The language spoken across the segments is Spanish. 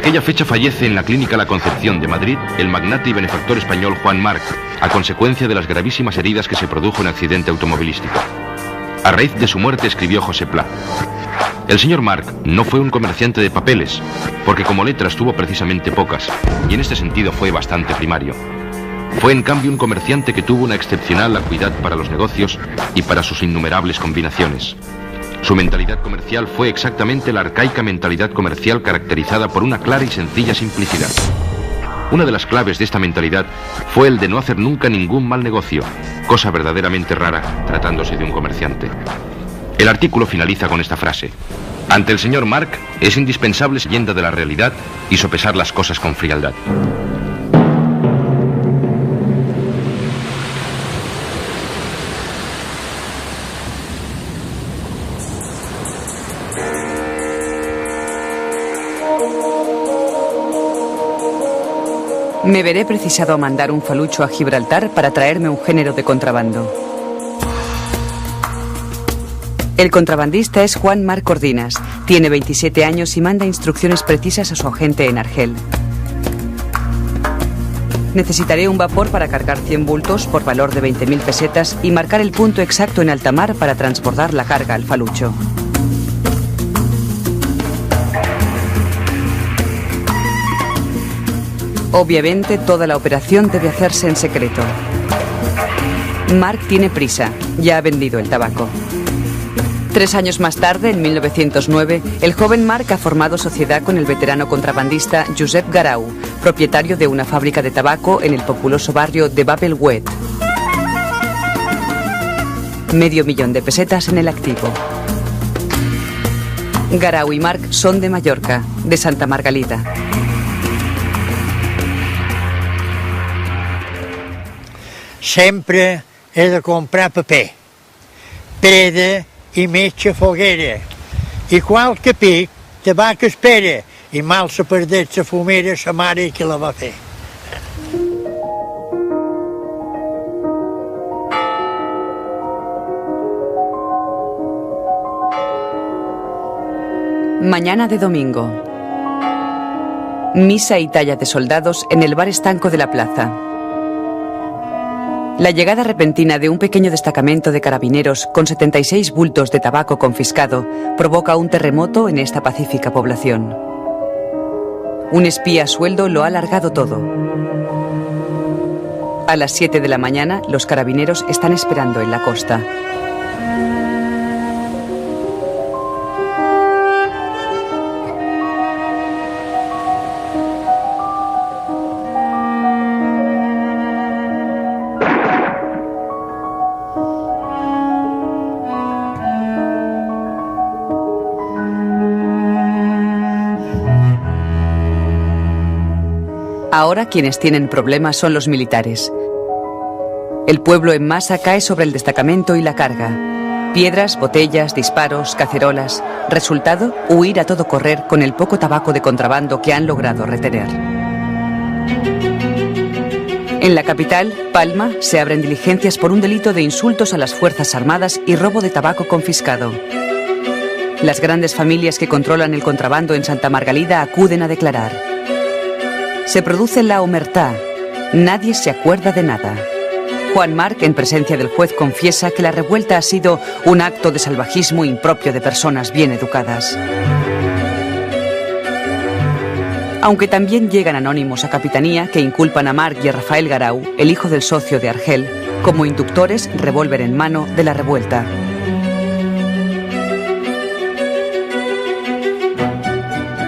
aquella fecha fallece en la Clínica La Concepción de Madrid el magnate y benefactor español Juan Marc, a consecuencia de las gravísimas heridas que se produjo en accidente automovilístico. A raíz de su muerte escribió José Pla: el señor Marc no fue un comerciante de papeles, porque como letras tuvo precisamente pocas, y en este sentido fue bastante primario. Fue en cambio un comerciante que tuvo una excepcional acuidad para los negocios y para sus innumerables combinaciones. Su mentalidad comercial fue exactamente la arcaica mentalidad comercial caracterizada por una clara y sencilla simplicidad. Una de las claves de esta mentalidad fue el de no hacer nunca ningún mal negocio, cosa verdaderamente rara tratándose de un comerciante. El artículo finaliza con esta frase: ante el señor Marc es indispensable ser leyenda de la realidad y sopesar las cosas con frialdad. Me veré precisado a mandar un falucho a Gibraltar para traerme un género de contrabando. El contrabandista es Juan Marc Cordinas. Tiene 27 años y manda instrucciones precisas a su agente en Argel. Necesitaré un vapor para cargar 100 bultos por valor de 20.000 pesetas y marcar el punto exacto en alta mar para transbordar la carga al falucho. Obviamente, toda la operación debe hacerse en secreto. Marc tiene prisa. Ya ha vendido el tabaco. 3 años más tarde, en 1909, el joven Marc ha formado sociedad con el veterano contrabandista Josep Garau, propietario de una fábrica de tabaco en el populoso barrio de Bab el Oued. $500.000 de pesetas en el activo. Garau y Marc son de Mallorca, de Santa Margalida. Sempre he de comprar paper, preda i metge foguera, i qualque pic tabac espera, i mal se perdut sa fumera sa mare que la va fer. Mañana de domingo. Misa y talla de soldados en el bar estanco de la plaza. La llegada repentina de un pequeño destacamento de carabineros con 76 bultos de tabaco confiscado provoca un terremoto en esta pacífica población. Un espía a sueldo lo ha largado todo. A las 7 de la mañana, los carabineros están esperando en la costa. Ahora quienes tienen problemas son los militares. El pueblo en masa cae sobre el destacamento y la carga. Piedras, botellas, disparos, cacerolas. Resultado, huir a todo correr con el poco tabaco de contrabando que han logrado retener. En la capital, Palma, se abren diligencias por un delito de insultos a las Fuerzas Armadas y robo de tabaco confiscado. Las grandes familias que controlan el contrabando en Santa Margalida acuden a declarar. Se produce la omertá. Nadie se acuerda de nada. Juan Marc, en presencia del juez, confiesa que la revuelta ha sido un acto de salvajismo impropio de personas bien educadas. Aunque también llegan anónimos a Capitanía que inculpan a Marc y a Rafael Garau, el hijo del socio de Argel, como inductores, revólver en mano, de la revuelta.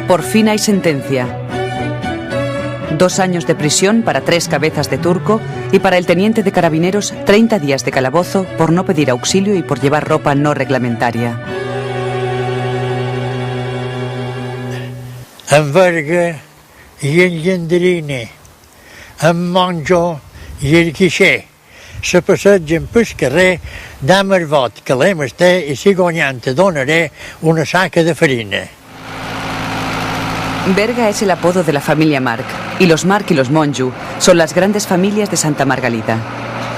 Por fin hay sentencia. 2 años de prisión para 3 cabezas de turco y para el teniente de carabineros 30 días de calabozo por no pedir auxilio y por llevar ropa no reglamentaria. En verga i en llenderine, en monjo i el guixer, se passegen pel carrer dame el vot que l'hem esté i si guanyant te donaré una saca de farina. Verga es el apodo de la familia Marc, y los Marc y los Monjo son las grandes familias de Santa Margalida.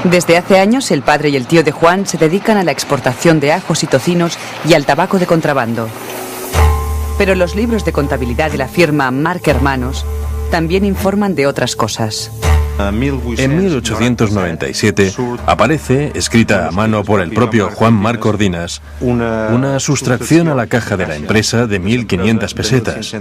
Desde hace años, el padre y el tío de Juan se dedican a la exportación de ajos y tocinos y al tabaco de contrabando. Pero los libros de contabilidad de la firma Marc Hermanos también informan de otras cosas. En 1897 aparece, escrita a mano por el propio Juan Marc Cordinas, una sustracción a la caja de la empresa de 1.500 pesetas.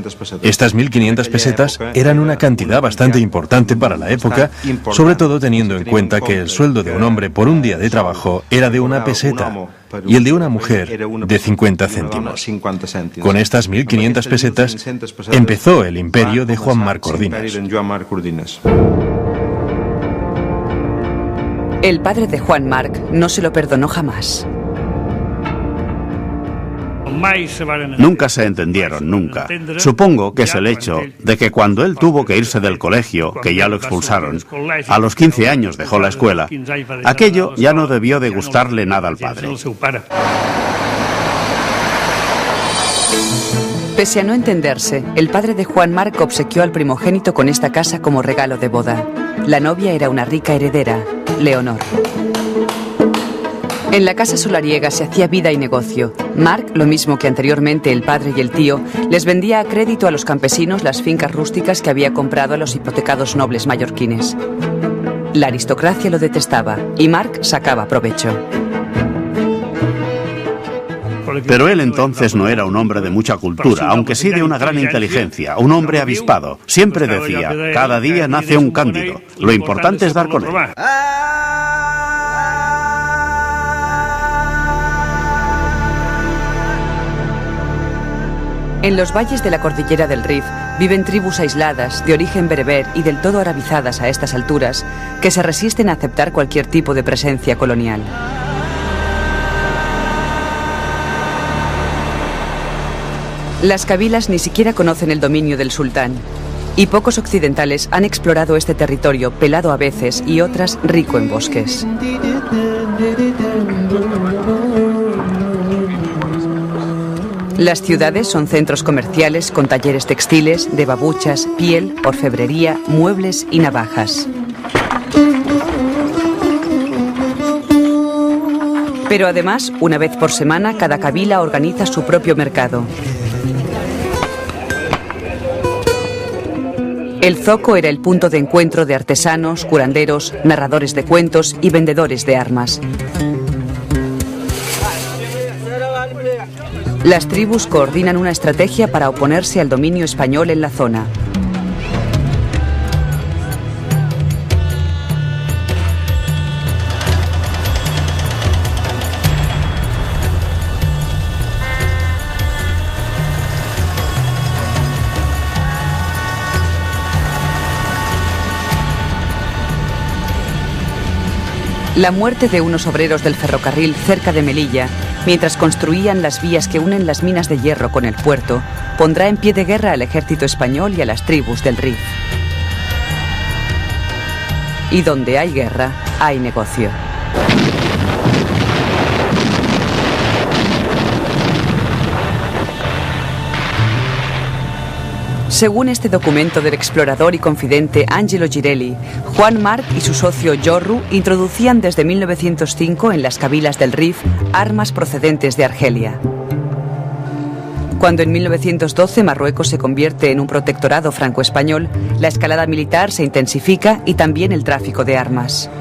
Estas 1.500 pesetas eran una cantidad bastante importante para la época, sobre todo teniendo en cuenta que el sueldo de un hombre por un día de trabajo era de 1 peseta y el de una mujer de 50 céntimos. Con estas 1.500 pesetas empezó el imperio de Juan Marc Cordinas. El padre de Juan Marc no se lo perdonó jamás. Nunca se entendieron, nunca. Supongo que es el hecho de que cuando él tuvo que irse del colegio, que ya lo expulsaron, a los 15 años dejó la escuela, aquello ya no debió de gustarle nada al padre. Pese a no entenderse, el padre de Juan Marc obsequió al primogénito con esta casa como regalo de boda. La novia era una rica heredera, Leonor. En la casa solariega se hacía vida y negocio. Marc, lo mismo que anteriormente el padre y el tío, les vendía a crédito a los campesinos las fincas rústicas que había comprado a los hipotecados nobles mallorquines. La aristocracia lo detestaba y Marc sacaba provecho. Pero él entonces no era un hombre de mucha cultura, aunque sí de una gran inteligencia, un hombre avispado. Siempre decía, cada día nace un Cándido, lo importante es dar con él. En los valles de la cordillera del Rif viven tribus aisladas, de origen bereber y del todo arabizadas a estas alturas, que se resisten a aceptar cualquier tipo de presencia colonial. Las cabilas ni siquiera conocen el dominio del sultán, y pocos occidentales han explorado este territorio, pelado a veces y otras rico en bosques. Las ciudades son centros comerciales con talleres textiles, de babuchas, piel, orfebrería, muebles y navajas. Pero además, una vez por semana, cada kabila organiza su propio mercado. El zoco era el punto de encuentro de artesanos, curanderos, narradores de cuentos y vendedores de armas. Las tribus coordinan una estrategia para oponerse al dominio español en la zona. La muerte de unos obreros del ferrocarril cerca de Melilla, mientras construían las vías que unen las minas de hierro con el puerto, pondrá en pie de guerra al ejército español y a las tribus del Rif. Y donde hay guerra, hay negocio. Según este documento del explorador y confidente Angelo Girelli, Juan Marc y su socio Jorru introducían desde 1905 en las cabilas del Rif armas procedentes de Argelia. Cuando en 1912 Marruecos se convierte en un protectorado franco-español, la escalada militar se intensifica y también el tráfico de armas.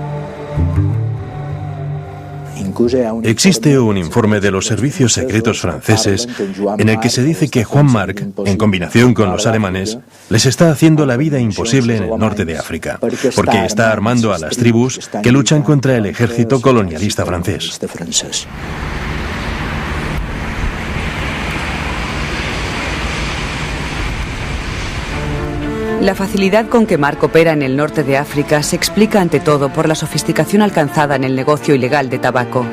Existe un informe de los servicios secretos franceses en el que se dice que Juan Marc, en combinación con los alemanes, les está haciendo la vida imposible en el norte de África, porque está armando a las tribus que luchan contra el ejército colonialista francés. La facilidad con que Marc opera en el norte de África se explica ante todo por la sofisticación alcanzada en el negocio ilegal de tabaco.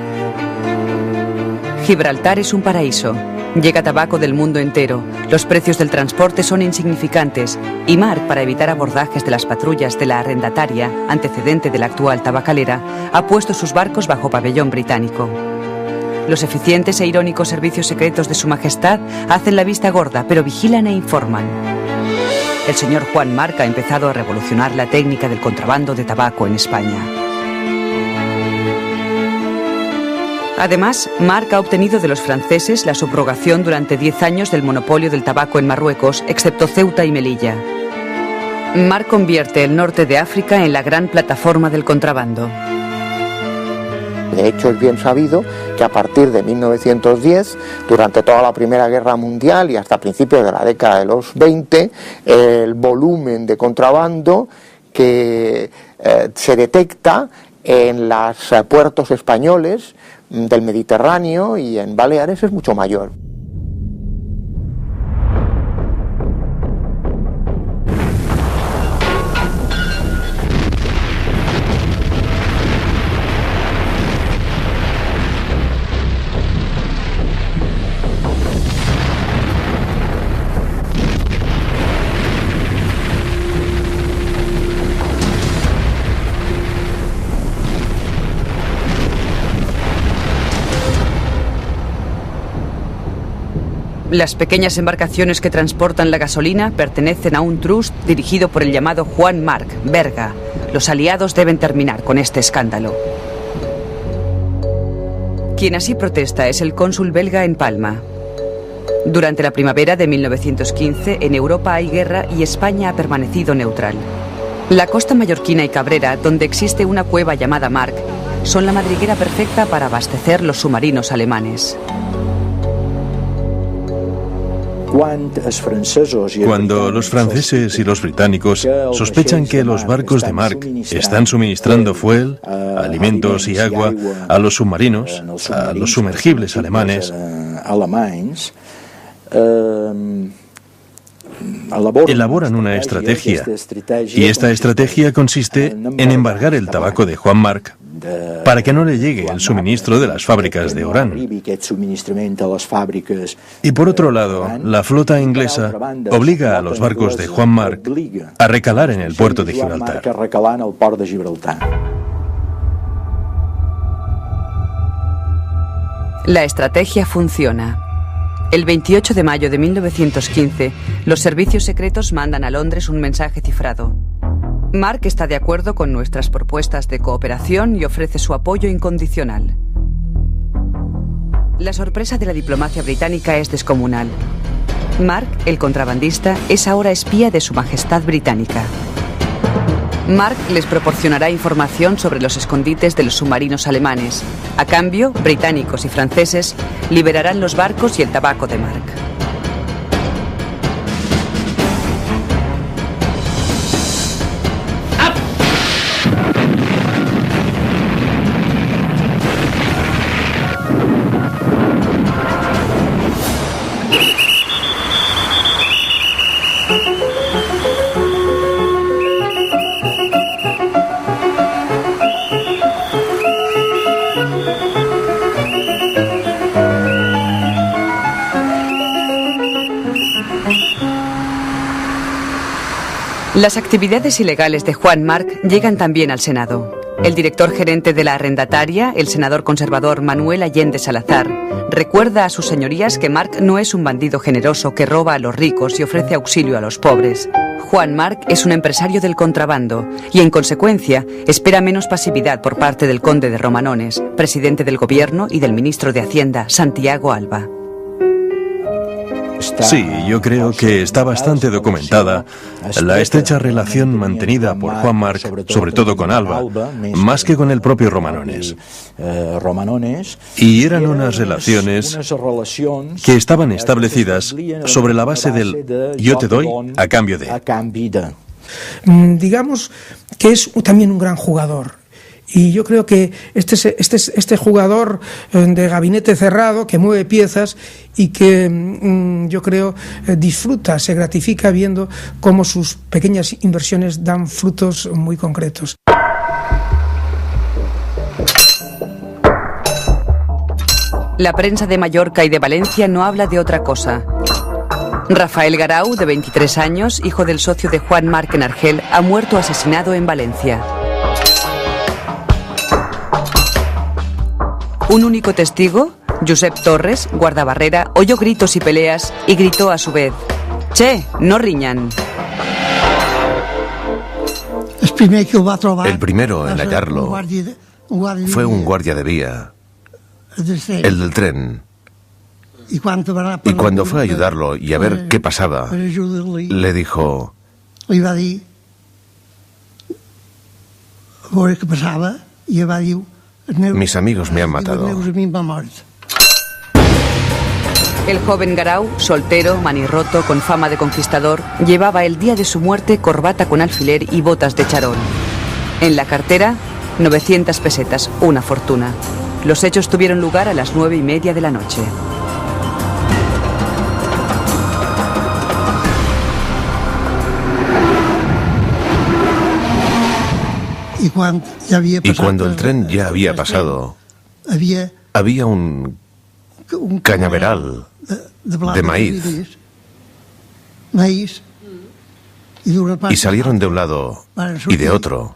Gibraltar es un paraíso. Llega tabaco del mundo entero, los precios del transporte son insignificantes y Marc, para evitar abordajes de las patrullas de la arrendataria, antecedente de la actual tabacalera, ha puesto sus barcos bajo pabellón británico. Los eficientes e irónicos servicios secretos de Su Majestad hacen la vista gorda, pero vigilan e informan. El señor Juan Marc ha empezado a revolucionar la técnica del contrabando de tabaco en España. Además, Marc ha obtenido de los franceses la subrogación durante 10 años del monopolio del tabaco en Marruecos, excepto Ceuta y Melilla. Marc convierte el norte de África en la gran plataforma del contrabando. De hecho, es bien sabido que a partir de 1910, durante toda la Primera Guerra Mundial y hasta principios de la década de los 20, el volumen de contrabando que se detecta en los puertos españoles del Mediterráneo y en Baleares es mucho mayor. Las pequeñas embarcaciones que transportan la gasolina pertenecen a un trust dirigido por el llamado Juan Marc Berga. Los aliados deben terminar con este escándalo. Quien así protesta es el cónsul belga en Palma. Durante la primavera de 1915, en Europa hay guerra y España ha permanecido neutral. La costa mallorquina y cabrera, donde existe una cueva llamada Marc, son la madriguera perfecta para abastecer los submarinos alemanes. Cuando los franceses y los británicos sospechan que los barcos de Marc están suministrando fuel, alimentos y agua a los submarinos, a los sumergibles alemanes, elaboran una estrategia, y esta estrategia consiste en embargar el tabaco de Juan Marc para que no le llegue el suministro de las fábricas de Orán. Y por otro lado, la flota inglesa obliga a los barcos de Juan Marc a recalar en el puerto de Gibraltar. La estrategia funciona. El 28 de mayo de 1915, los servicios secretos mandan a Londres un mensaje cifrado. Marc está de acuerdo con nuestras propuestas de cooperación y ofrece su apoyo incondicional. La sorpresa de la diplomacia británica es descomunal. Marc, el contrabandista, es ahora espía de Su Majestad Británica. Marc les proporcionará información sobre los escondites de los submarinos alemanes. A cambio, británicos y franceses liberarán los barcos y el tabaco de Marc. Las actividades ilegales de Juan Marc llegan también al Senado. El director gerente de la arrendataria, el senador conservador Manuel Allende Salazar, recuerda a sus señorías que Marc no es un bandido generoso que roba a los ricos y ofrece auxilio a los pobres. Juan Marc es un empresario del contrabando y, en consecuencia, espera menos pasividad por parte del conde de Romanones, presidente del gobierno, y del ministro de Hacienda, Santiago Alba. Sí, yo creo que está bastante documentada la estrecha relación mantenida por Juan Marc, sobre todo con Alba, más que con el propio Romanones. Y eran unas relaciones que estaban establecidas sobre la base del yo te doy a cambio de. Digamos que es también un gran jugador. Y yo creo que este jugador de gabinete cerrado que mueve piezas y que yo creo disfruta, se gratifica viendo cómo sus pequeñas inversiones dan frutos muy concretos. La prensa de Mallorca y de Valencia no habla de otra cosa. Rafael Garau, de 23 años, hijo del socio de Juan Marc en Argel, ha muerto asesinado en Valencia. Un único testigo, Josep Torres, guardabarrera, oyó gritos y peleas y gritó a su vez: «Che, no riñan». El primero en hallarlo fue un guardia de vía, el del tren. Y cuando fue a ayudarlo y a ver qué pasaba, le dijo: mis amigos me han matado. El joven Garau, soltero, manirroto, con fama de conquistador, llevaba el día de su muerte corbata con alfiler y botas de charol. En la cartera, 900 pesetas, una fortuna. Los hechos tuvieron lugar a las 9:30 de la noche. Y cuando el tren ya había pasado, había un cañaveral de maíz. Y salieron de un lado y de otro,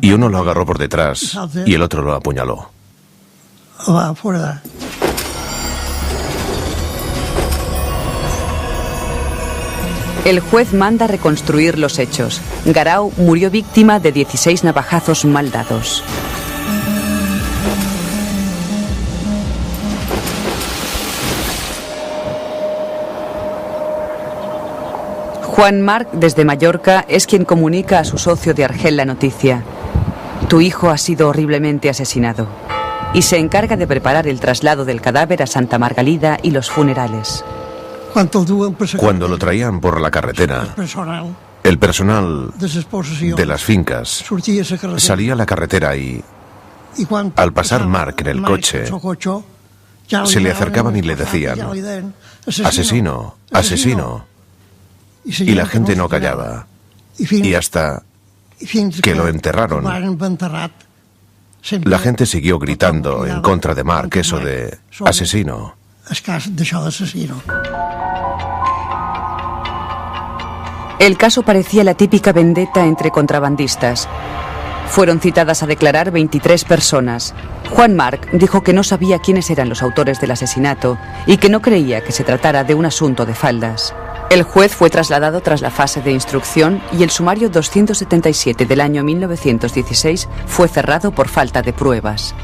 y uno lo agarró por detrás y el otro lo apuñaló. El juez manda reconstruir los hechos. Garau murió víctima de 16 navajazos mal dados. Juan Marc, desde Mallorca, es quien comunica a su socio de Argel la noticia. Tu hijo ha sido horriblemente asesinado. Y se encarga de preparar el traslado del cadáver a Santa Margalida y los funerales. Cuando lo traían por la carretera, el personal de las fincas salía a la carretera y, al pasar Marc en el coche, se le acercaban y le decían: asesino, asesino. Y la gente no callaba. Y hasta que lo enterraron, la gente siguió gritando en contra de Marc eso de asesino. El caso parecía la típica vendetta entre contrabandistas. Fueron citadas a declarar 23 personas. Juan Marc dijo que no sabía quiénes eran los autores del asesinato y que no creía que se tratara de un asunto de faldas. El juez fue trasladado tras la fase de instrucción y el sumario 277 del año 1916 fue cerrado por falta de pruebas.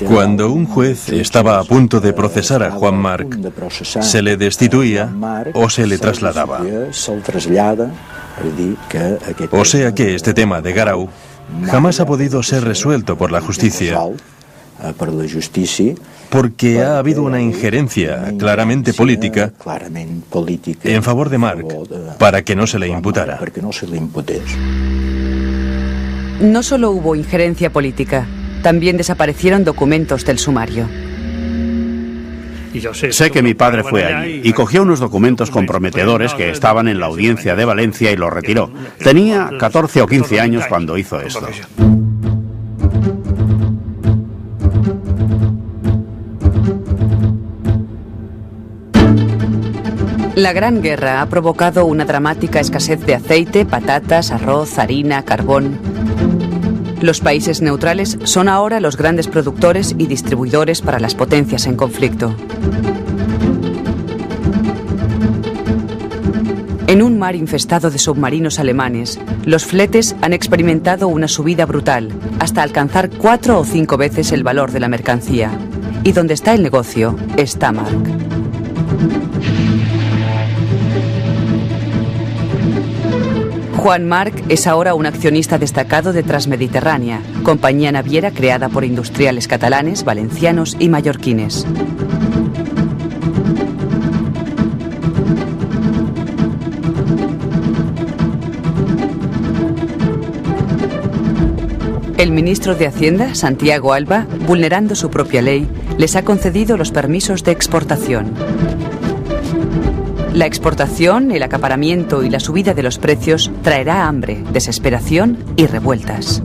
Cuando un juez estaba a punto de procesar a Juan Marc, se le destituía o se le trasladaba. O sea que este tema de Garau jamás ha podido ser resuelto por la justicia, porque ha habido una injerencia claramente política en favor de Marc para que no se le imputara. No solo hubo injerencia política, también desaparecieron documentos del sumario. Sé que mi padre fue allí y cogió unos documentos comprometedores que estaban en la audiencia de Valencia y los retiró. Tenía 14 o 15 años cuando hizo esto. La Gran Guerra ha provocado una dramática escasez de aceite, patatas, arroz, harina, carbón. Los países neutrales son ahora los grandes productores y distribuidores para las potencias en conflicto. En un mar infestado de submarinos alemanes, los fletes han experimentado una subida brutal, hasta alcanzar 4 o 5 veces el valor de la mercancía. Y donde está el negocio, está Marc. Juan Marc es ahora un accionista destacado de Transmediterránea, compañía naviera creada por industriales catalanes, valencianos y mallorquines. El ministro de Hacienda, Santiago Alba, vulnerando su propia ley, les ha concedido los permisos de exportación. La exportación, el acaparamiento y la subida de los precios traerá hambre, desesperación y revueltas.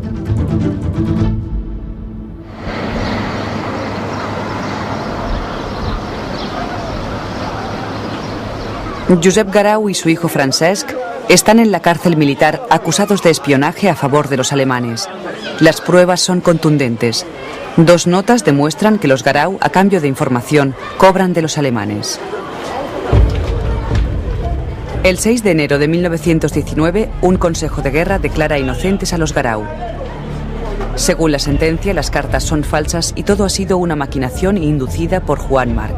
Josep Garau y su hijo Francesc están en la cárcel militar acusados de espionaje a favor de los alemanes. Las pruebas son contundentes. 2 notas demuestran que los Garau, a cambio de información, cobran de los alemanes. El 6 de enero de 1919, un consejo de guerra declara inocentes a los Garau. Según la sentencia, las cartas son falsas y todo ha sido una maquinación inducida por Juan Marc.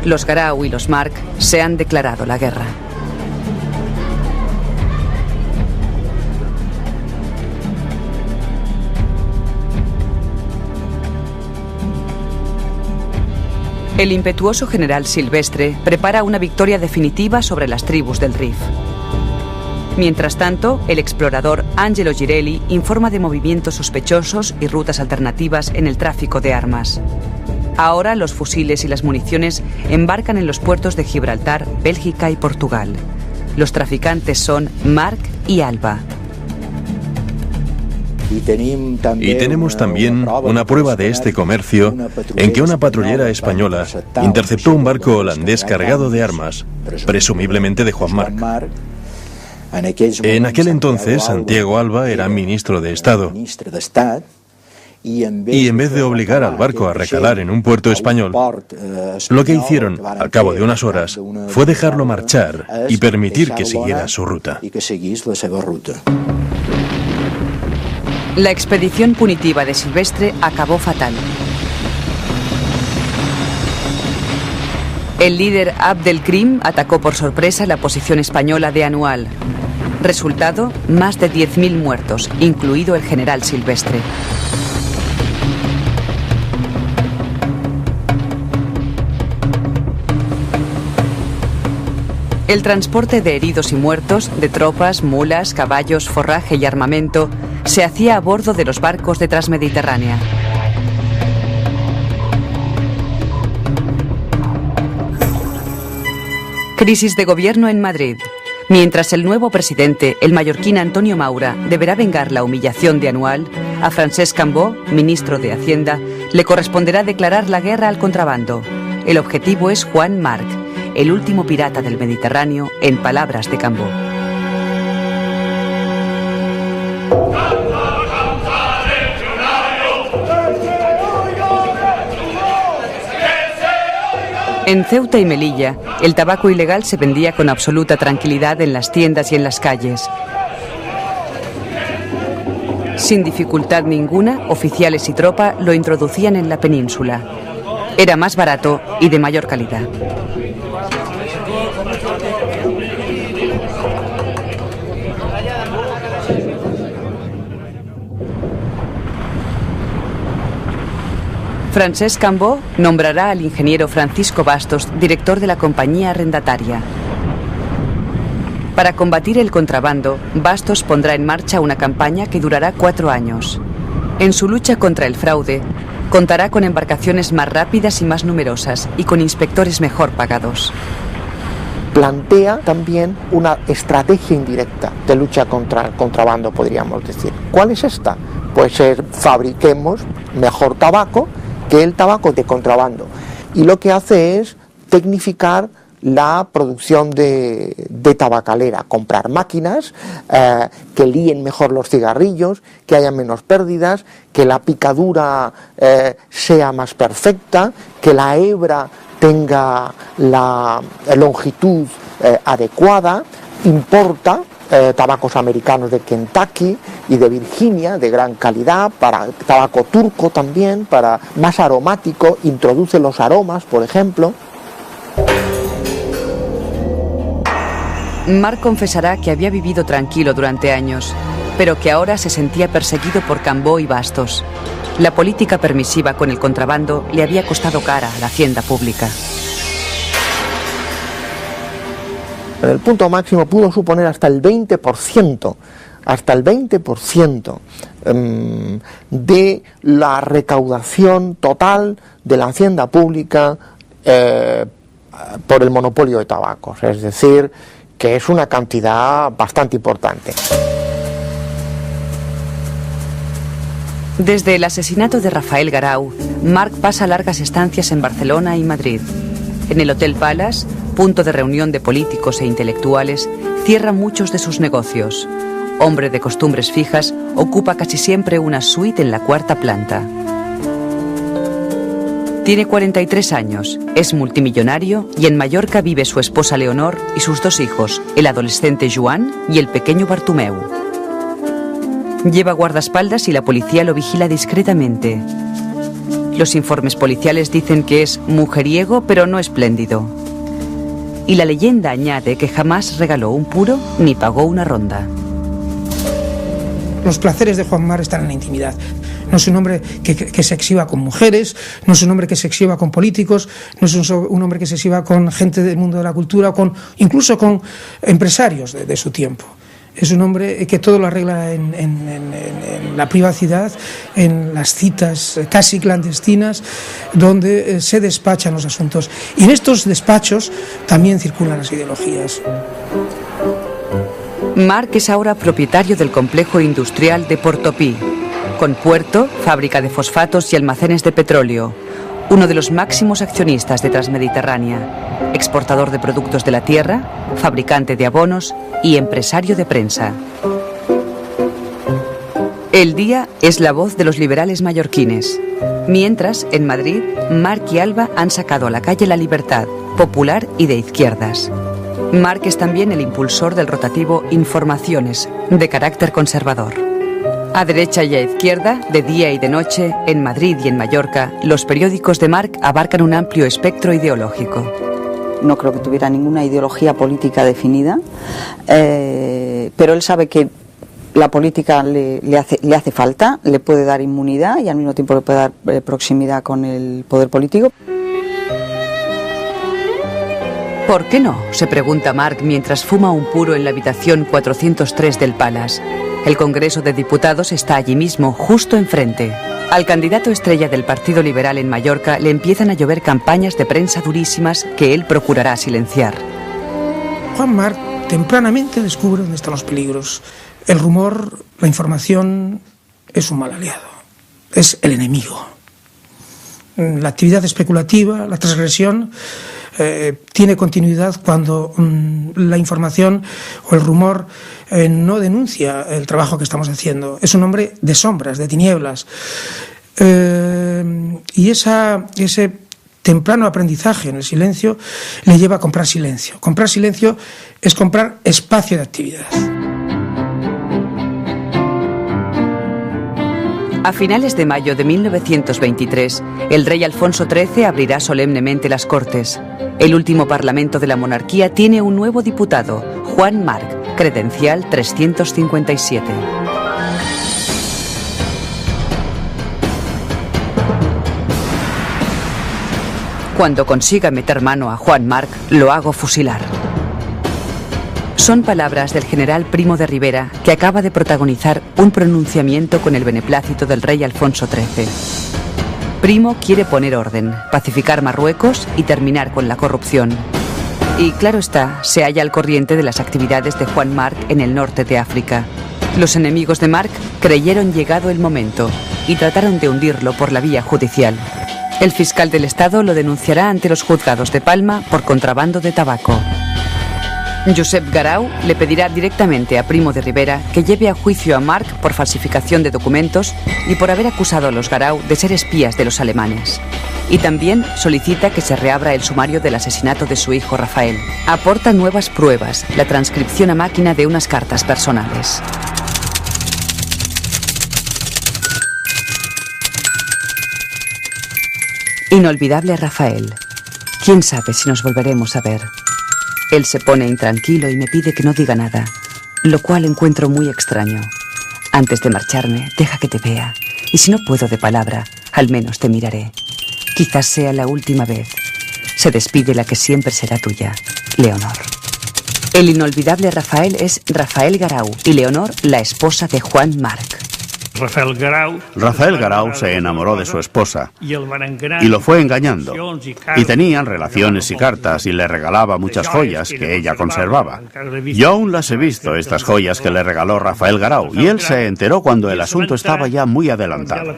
Los Garau y los Marc se han declarado la guerra. El impetuoso general Silvestre prepara una victoria definitiva sobre las tribus del Rif. Mientras tanto, el explorador Angelo Girelli informa de movimientos sospechosos y rutas alternativas en el tráfico de armas. Ahora los fusiles y las municiones embarcan en los puertos de Gibraltar, Bélgica y Portugal. Los traficantes son Marc y Alba. Y tenemos también una prueba de este comercio en que una patrullera española interceptó un barco holandés cargado de armas, presumiblemente de Juan Marc. En aquel entonces, Santiago Alba era ministro de Estado. Y en vez de obligar al barco a recalar en un puerto español, lo que hicieron, al cabo de unas horas, fue dejarlo marchar y permitir que siguiera su ruta. La expedición punitiva de Silvestre acabó fatal. El líder Abdelkrim atacó por sorpresa la posición española de Anual. Resultado, más de 10.000 muertos, incluido el general Silvestre. El transporte de heridos y muertos, de tropas, mulas, caballos, forraje y armamento, se hacía a bordo de los barcos de Transmediterránea. Crisis de gobierno en Madrid. Mientras el nuevo presidente, el mallorquín Antonio Maura, deberá vengar la humillación de Anual, a Francesc Cambó, ministro de Hacienda, le corresponderá declarar la guerra al contrabando. El objetivo es Juan Marc, el último pirata del Mediterráneo, en palabras de Cambó. En Ceuta y Melilla, el tabaco ilegal se vendía con absoluta tranquilidad en las tiendas y en las calles. Sin dificultad ninguna, oficiales y tropa lo introducían en la península. Era más barato y de mayor calidad. Francesc Cambó nombrará al ingeniero Francisco Bastos director de la compañía arrendataria. Para combatir el contrabando, Bastos pondrá en marcha una campaña que durará 4 años. En su lucha contra el fraude, contará con embarcaciones más rápidas y más numerosas y con inspectores mejor pagados. Plantea también una estrategia indirecta de lucha contra el contrabando, podríamos decir. ¿Cuál es esta? Pues fabriquemos mejor tabaco que el tabaco de contrabando. Y lo que hace es tecnificar la producción de tabacalera, comprar máquinas que líen mejor los cigarrillos, que haya menos pérdidas, que la picadura sea más perfecta, que la hebra tenga la longitud adecuada. Importa tabacos americanos de Kentucky y de Virginia de gran calidad, para tabaco turco también, para más aromático, introduce los aromas, por ejemplo. Marc confesará que había vivido tranquilo durante años, pero que ahora se sentía perseguido por Cambó y Bastos. La política permisiva con el contrabando le había costado cara a la hacienda pública. En el punto máximo pudo suponer hasta el 20%, de la recaudación total de la hacienda pública por el monopolio de tabacos, es decir, que es una cantidad bastante importante. Desde el asesinato de Rafael Garau, Marc pasa largas estancias en Barcelona y Madrid. En el Hotel Palace, punto de reunión de políticos e intelectuales, cierra muchos de sus negocios. Hombre de costumbres fijas, ocupa casi siempre una suite en la 4ª planta. Tiene 43 años, es multimillonario y en Mallorca vive su esposa Leonor y sus 2 hijos, el adolescente Joan y el pequeño Bartomeu. Lleva guardaespaldas y la policía lo vigila discretamente. Los informes policiales dicen que es mujeriego, pero no espléndido. Y la leyenda añade que jamás regaló un puro ni pagó una ronda. Los placeres de Juan Marc están en la intimidad. No es un hombre que se exhiba con mujeres, no es un hombre que se exhiba con políticos, no es un hombre que se exhiba con gente del mundo de la cultura, incluso con empresarios de su tiempo. Es un hombre que todo lo arregla en la privacidad, en las citas casi clandestinas, donde se despachan los asuntos. Y en estos despachos también circulan las ideologías. Marc es ahora propietario del complejo industrial de Portopí, con puerto, fábrica de fosfatos y almacenes de petróleo. Uno de los máximos accionistas de Transmediterránea, exportador de productos de la tierra, fabricante de abonos y empresario de prensa. El Día es la voz de los liberales mallorquines. Mientras, en Madrid, Marc y Alba han sacado a la calle la libertad, popular y de izquierdas. Marc es también el impulsor del rotativo Informaciones, de carácter conservador. A derecha y a izquierda, de día y de noche, en Madrid y en Mallorca, los periódicos de Marc abarcan un amplio espectro ideológico. No creo que tuviera ninguna ideología política definida, pero él sabe que la política le hace falta, le puede dar inmunidad y al mismo tiempo le puede dar proximidad con el poder político. ¿Por qué no?, se pregunta Marc mientras fuma un puro en la habitación 403 del Palace. El Congreso de Diputados está allí mismo, justo enfrente. Al candidato estrella del Partido Liberal en Mallorca le empiezan a llover campañas de prensa durísimas que él procurará silenciar. Juan Marc tempranamente descubre dónde están los peligros. El rumor, la información, es un mal aliado. Es el enemigo. La actividad especulativa, la transgresión, tiene continuidad cuando la información o el rumor no denuncia el trabajo que estamos haciendo. Es un hombre de sombras, de tinieblas. Y ese temprano aprendizaje en el silencio le lleva a comprar silencio. Comprar silencio es comprar espacio de actividad. A finales de mayo de 1923, el rey Alfonso XIII abrirá solemnemente las Cortes. El último parlamento de la monarquía tiene un nuevo diputado, Juan Marc, credencial 357. Cuando consiga meter mano a Juan Marc, lo hago fusilar. Son palabras del general Primo de Rivera, que acaba de protagonizar un pronunciamiento con el beneplácito del rey Alfonso XIII. Primo quiere poner orden, pacificar Marruecos y terminar con la corrupción. Y claro está, se halla al corriente de las actividades de Juan Marc en el norte de África. Los enemigos de Marc creyeron llegado el momento y trataron de hundirlo por la vía judicial. El fiscal del Estado lo denunciará ante los juzgados de Palma por contrabando de tabaco. Josep Garau le pedirá directamente a Primo de Rivera que lleve a juicio a Marc por falsificación de documentos y por haber acusado a los Garau de ser espías de los alemanes. Y también solicita que se reabra el sumario del asesinato de su hijo Rafael. Aporta nuevas pruebas, la transcripción a máquina de unas cartas personales. Inolvidable Rafael. ¿Quién sabe si nos volveremos a ver? Él se pone intranquilo y me pide que no diga nada, lo cual encuentro muy extraño. Antes de marcharme, deja que te vea, y si no puedo de palabra, al menos te miraré. Quizás sea la última vez. Se despide la que siempre será tuya, Leonor. El inolvidable Rafael es Rafael Garau y Leonor, la esposa de Juan Marc. Rafael Garau se enamoró de su esposa y lo fue engañando. Y tenían relaciones y cartas y le regalaba muchas joyas que ella conservaba. Yo aún las he visto, estas joyas que le regaló Rafael Garau, y él se enteró cuando el asunto estaba ya muy adelantado.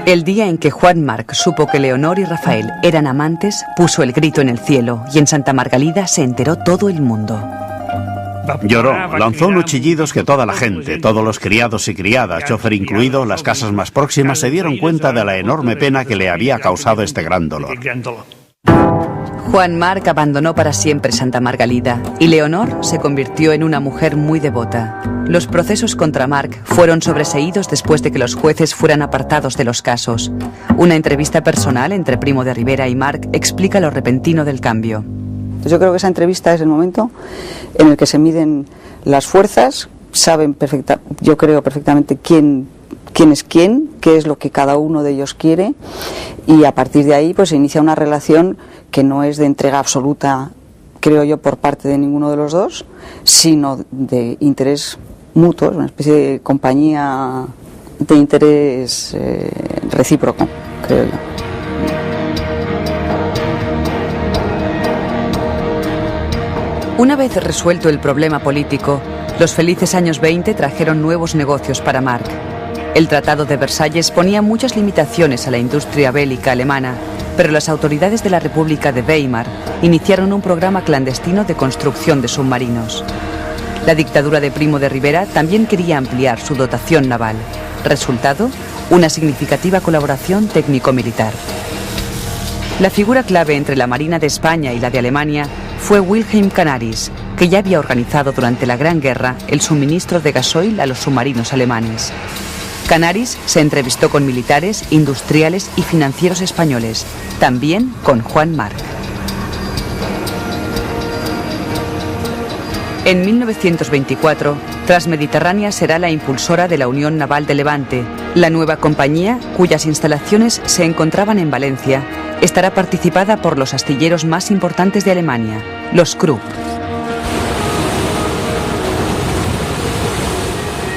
El día en que Juan Marc supo que Leonor y Rafael eran amantes, puso el grito en el cielo y en Santa Margalida se enteró todo el mundo. Lloró, lanzó unos chillidos que toda la gente, todos los criados y criadas, chofer incluido, las casas más próximas, se dieron cuenta de la enorme pena que le había causado este gran dolor. Juan Marc abandonó para siempre Santa Margalida y Leonor se convirtió en una mujer muy devota. Los procesos contra Marc fueron sobreseídos después de que los jueces fueran apartados de los casos. Una entrevista personal entre Primo de Rivera y Marc explica lo repentino del cambio. Yo creo que esa entrevista es el momento en el que se miden las fuerzas, saben yo creo perfectamente quién es quién, qué es lo que cada uno de ellos quiere, y a partir de ahí pues se inicia una relación que no es de entrega absoluta, creo yo, por parte de ninguno de los dos, sino de interés mutuo, una especie de compañía de interés recíproco, creo yo. Una vez resuelto el problema político, los felices años 20 trajeron nuevos negocios para Marc. El Tratado de Versalles ponía muchas limitaciones a la industria bélica alemana, pero las autoridades de la República de Weimar iniciaron un programa clandestino de construcción de submarinos. La dictadura de Primo de Rivera también quería ampliar su dotación naval. Resultado, una significativa colaboración técnico-militar. La figura clave entre la Marina de España y la de Alemania fue Wilhelm Canaris, que ya había organizado durante la Gran Guerra el suministro de gasoil a los submarinos alemanes. Canaris se entrevistó con militares, industriales y financieros españoles, también con Juan Marc. En 1924, Transmediterránea será la impulsora de la Unión Naval de Levante. La nueva compañía, cuyas instalaciones se encontraban en Valencia, estará participada por los astilleros más importantes de Alemania, los Krupp.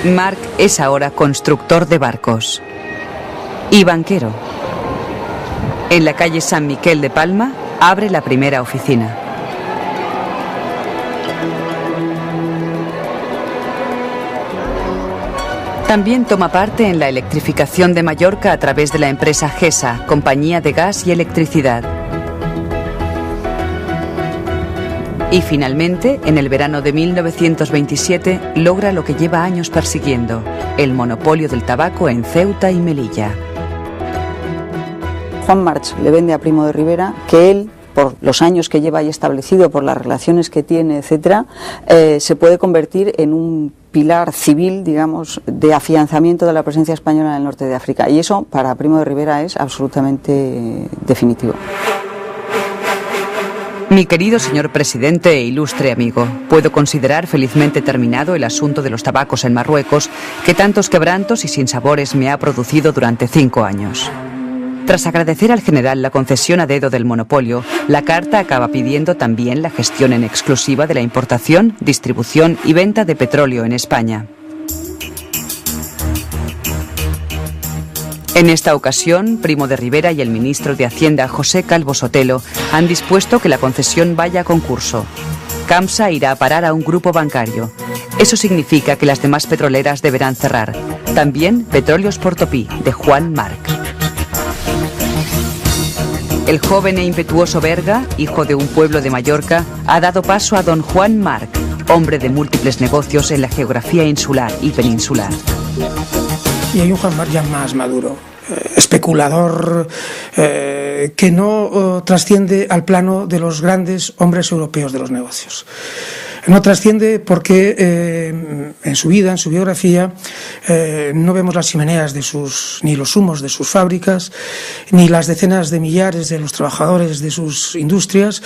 Marc es ahora constructor de barcos y banquero. En la calle San Miquel de Palma abre la primera oficina. También toma parte en la electrificación de Mallorca a través de la empresa GESA, Compañía de Gas y Electricidad. Y finalmente, en el verano de 1927, logra lo que lleva años persiguiendo, el monopolio del tabaco en Ceuta y Melilla. Juan March le vende a Primo de Rivera que él, por los años que lleva ahí establecido, por las relaciones que tiene, etcétera, se puede convertir en un pilar civil, digamos, de afianzamiento de la presencia española en el norte de África. Y eso, para Primo de Rivera, es absolutamente definitivo. Mi querido señor presidente e ilustre amigo, puedo considerar felizmente terminado el asunto de los tabacos en Marruecos, que tantos quebrantos y sinsabores me ha producido durante 5 años. Tras agradecer al general la concesión a dedo del monopolio, la carta acaba pidiendo también la gestión en exclusiva de la importación, distribución y venta de petróleo en España. En esta ocasión, Primo de Rivera y el ministro de Hacienda, José Calvo Sotelo, han dispuesto que la concesión vaya a concurso. CAMSA irá a parar a un grupo bancario. Eso significa que las demás petroleras deberán cerrar. También Petróleos Portopí, de Juan Marc. El joven e impetuoso Berga, hijo de un pueblo de Mallorca, ha dado paso a don Juan Marc, hombre de múltiples negocios en la geografía insular y peninsular. Y hay un Juan Marc ya más maduro, especulador, que no trasciende al plano de los grandes hombres europeos de los negocios. No trasciende porque en su vida, en su biografía, no vemos las chimeneas ni los humos de sus fábricas, ni las decenas de millares de los trabajadores de sus industrias.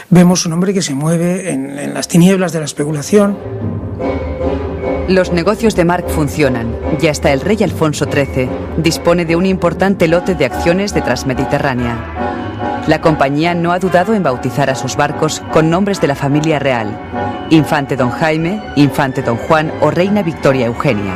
Vemos un hombre que se mueve en las tinieblas de la especulación. Los negocios de Marc funcionan y hasta el rey Alfonso XIII dispone de un importante lote de acciones de Transmediterránea. La compañía no ha dudado en bautizar a sus barcos con nombres de la familia real: Infante Don Jaime, Infante Don Juan o Reina Victoria Eugenia.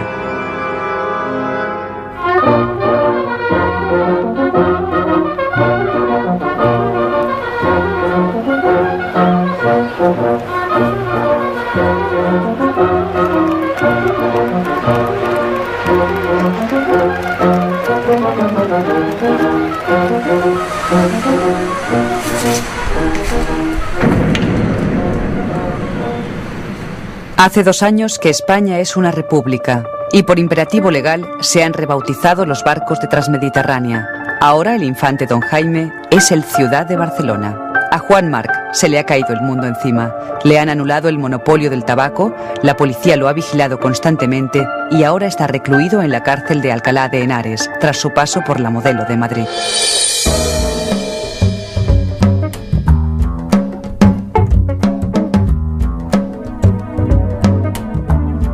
Hace 2 años que España es una república y por imperativo legal se han rebautizado los barcos de Transmediterránea. Ahora el Infante Don Jaime es el Ciudad de Barcelona. A Juan Marc se le ha caído el mundo encima. Le han anulado el monopolio del tabaco, la policía lo ha vigilado constantemente y ahora está recluido en la cárcel de Alcalá de Henares, tras su paso por la Modelo de Madrid.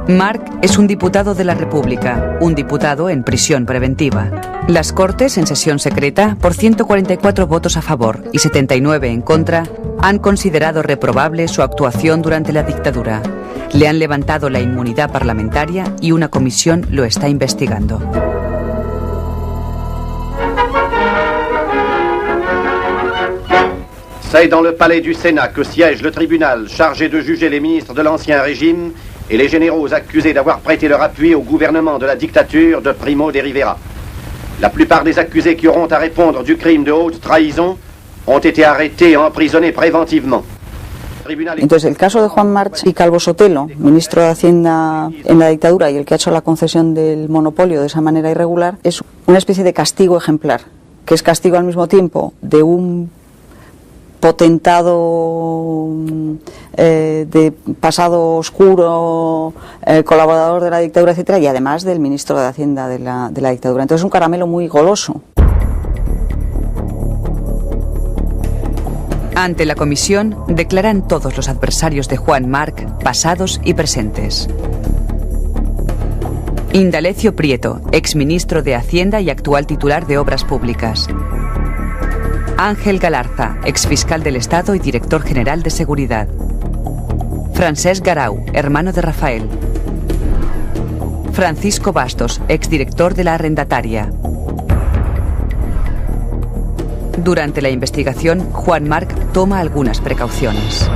Marc es un diputado de la República, un diputado en prisión preventiva. Las Cortes, en sesión secreta, por 144 votos a favor y 79 en contra, han considerado reprobable su actuación durante la dictadura. Le han levantado la inmunidad parlamentaria y una comisión lo está investigando. C'est dans le palais du Sénat que siège le tribunal chargé de juger les ministres de l'Ancien Régime et les généraux accusés d'avoir prêté leur appui au gouvernement de la dictature de Primo de Rivera. La plupart des accusés qui auront à répondre du crime de haute trahison ont été arrêtés et emprisonnés préventivement. Entonces, el caso de Juan Marc y Calvo Sotelo, ministro de Hacienda en la dictadura y el que ha hecho la concesión del monopolio de esa manera irregular, es una especie de castigo ejemplar, que es castigo al mismo tiempo de un potentado de pasado oscuro, colaborador de la dictadura, etcétera, y además del ministro de Hacienda de la dictadura. Entonces, es un caramelo muy goloso. Ante la comisión, declaran todos los adversarios de Juan Marc, pasados y presentes. Indalecio Prieto, exministro de Hacienda y actual titular de Obras Públicas. Ángel Galarza, exfiscal del Estado y director general de Seguridad. Francesc Garau, hermano de Rafael. Francisco Bastos, exdirector de la Arrendataria. Durante la investigación, Juan Marc toma algunas precauciones.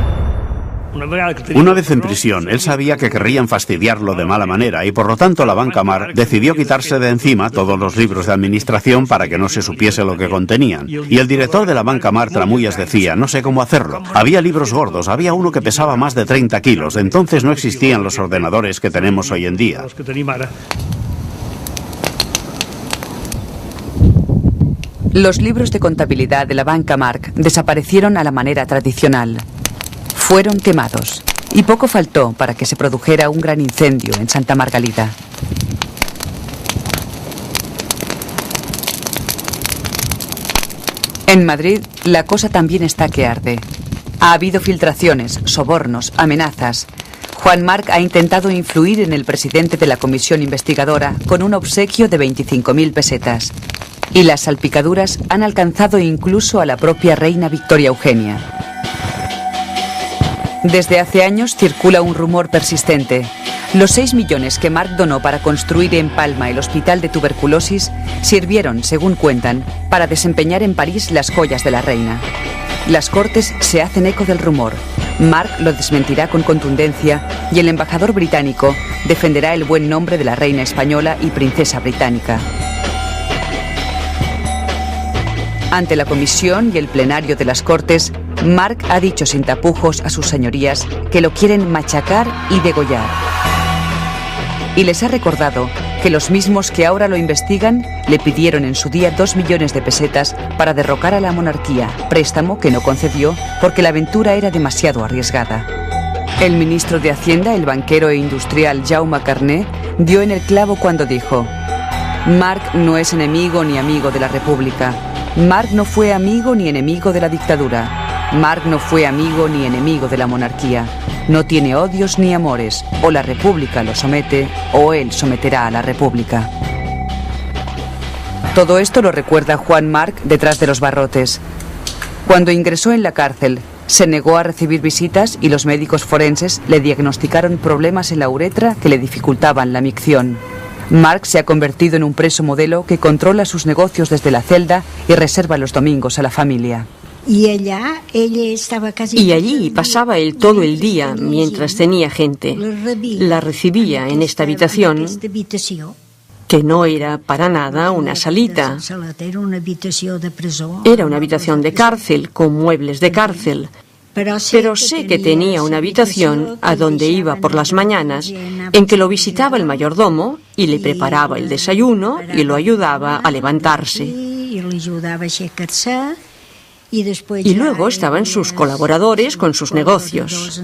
Una vez en prisión, él sabía que querrían fastidiarlo de mala manera y por lo tanto la Banca Marc decidió quitarse de encima todos los libros de administración para que no se supiese lo que contenían. Y el director de la Banca Marc, Tramullas, decía, no sé cómo hacerlo. Había libros gordos, había uno que pesaba más de 30 kilos, entonces no existían los ordenadores que tenemos hoy en día. Los libros de contabilidad de la Banca Marc desaparecieron a la manera tradicional. Fueron quemados y poco faltó para que se produjera un gran incendio en Santa Margalida. En Madrid, la cosa también está que arde. Ha habido filtraciones, sobornos, amenazas. Juan Marc ha intentado influir en el presidente de la comisión investigadora con un obsequio de 25.000 pesetas. Y las salpicaduras han alcanzado incluso a la propia reina Victoria Eugenia. Desde hace años circula un rumor persistente. Los 6 millones que Marc donó para construir en Palma el hospital de tuberculosis sirvieron, según cuentan, para desempeñar en París las joyas de la reina. Las Cortes se hacen eco del rumor. Marc lo desmentirá con contundencia y el embajador británico defenderá el buen nombre de la reina española y princesa británica. Ante la comisión y el plenario de las Cortes, Marc ha dicho sin tapujos a sus señorías que lo quieren machacar y degollar. Y les ha recordado que los mismos que ahora lo investigan le pidieron en su día 2 millones de pesetas para derrocar a la monarquía, préstamo que no concedió porque la aventura era demasiado arriesgada. El ministro de Hacienda, el banquero e industrial Jaume Carné, dio en el clavo cuando dijo: Marc no es enemigo ni amigo de la República. Marc no fue amigo ni enemigo de la dictadura. Marc no fue amigo ni enemigo de la monarquía. No tiene odios ni amores. O la República lo somete, o él someterá a la República. Todo esto lo recuerda Juan Marc detrás de los barrotes. Cuando ingresó en la cárcel, se negó a recibir visitas y los médicos forenses le diagnosticaron problemas en la uretra que le dificultaban la micción. Marc se ha convertido en un preso modelo que controla sus negocios desde la celda y reserva los domingos a la familia. Y allí pasaba él todo el día mientras tenía gente. La recibía en esta habitación, que no era para nada una salita. Era una habitación de cárcel, con muebles de cárcel. Pero sé que tenía una habitación a donde iba por las mañanas, en que lo visitaba el mayordomo y le preparaba el desayuno y lo ayudaba a levantarse. Y luego estaban sus colaboradores con sus negocios.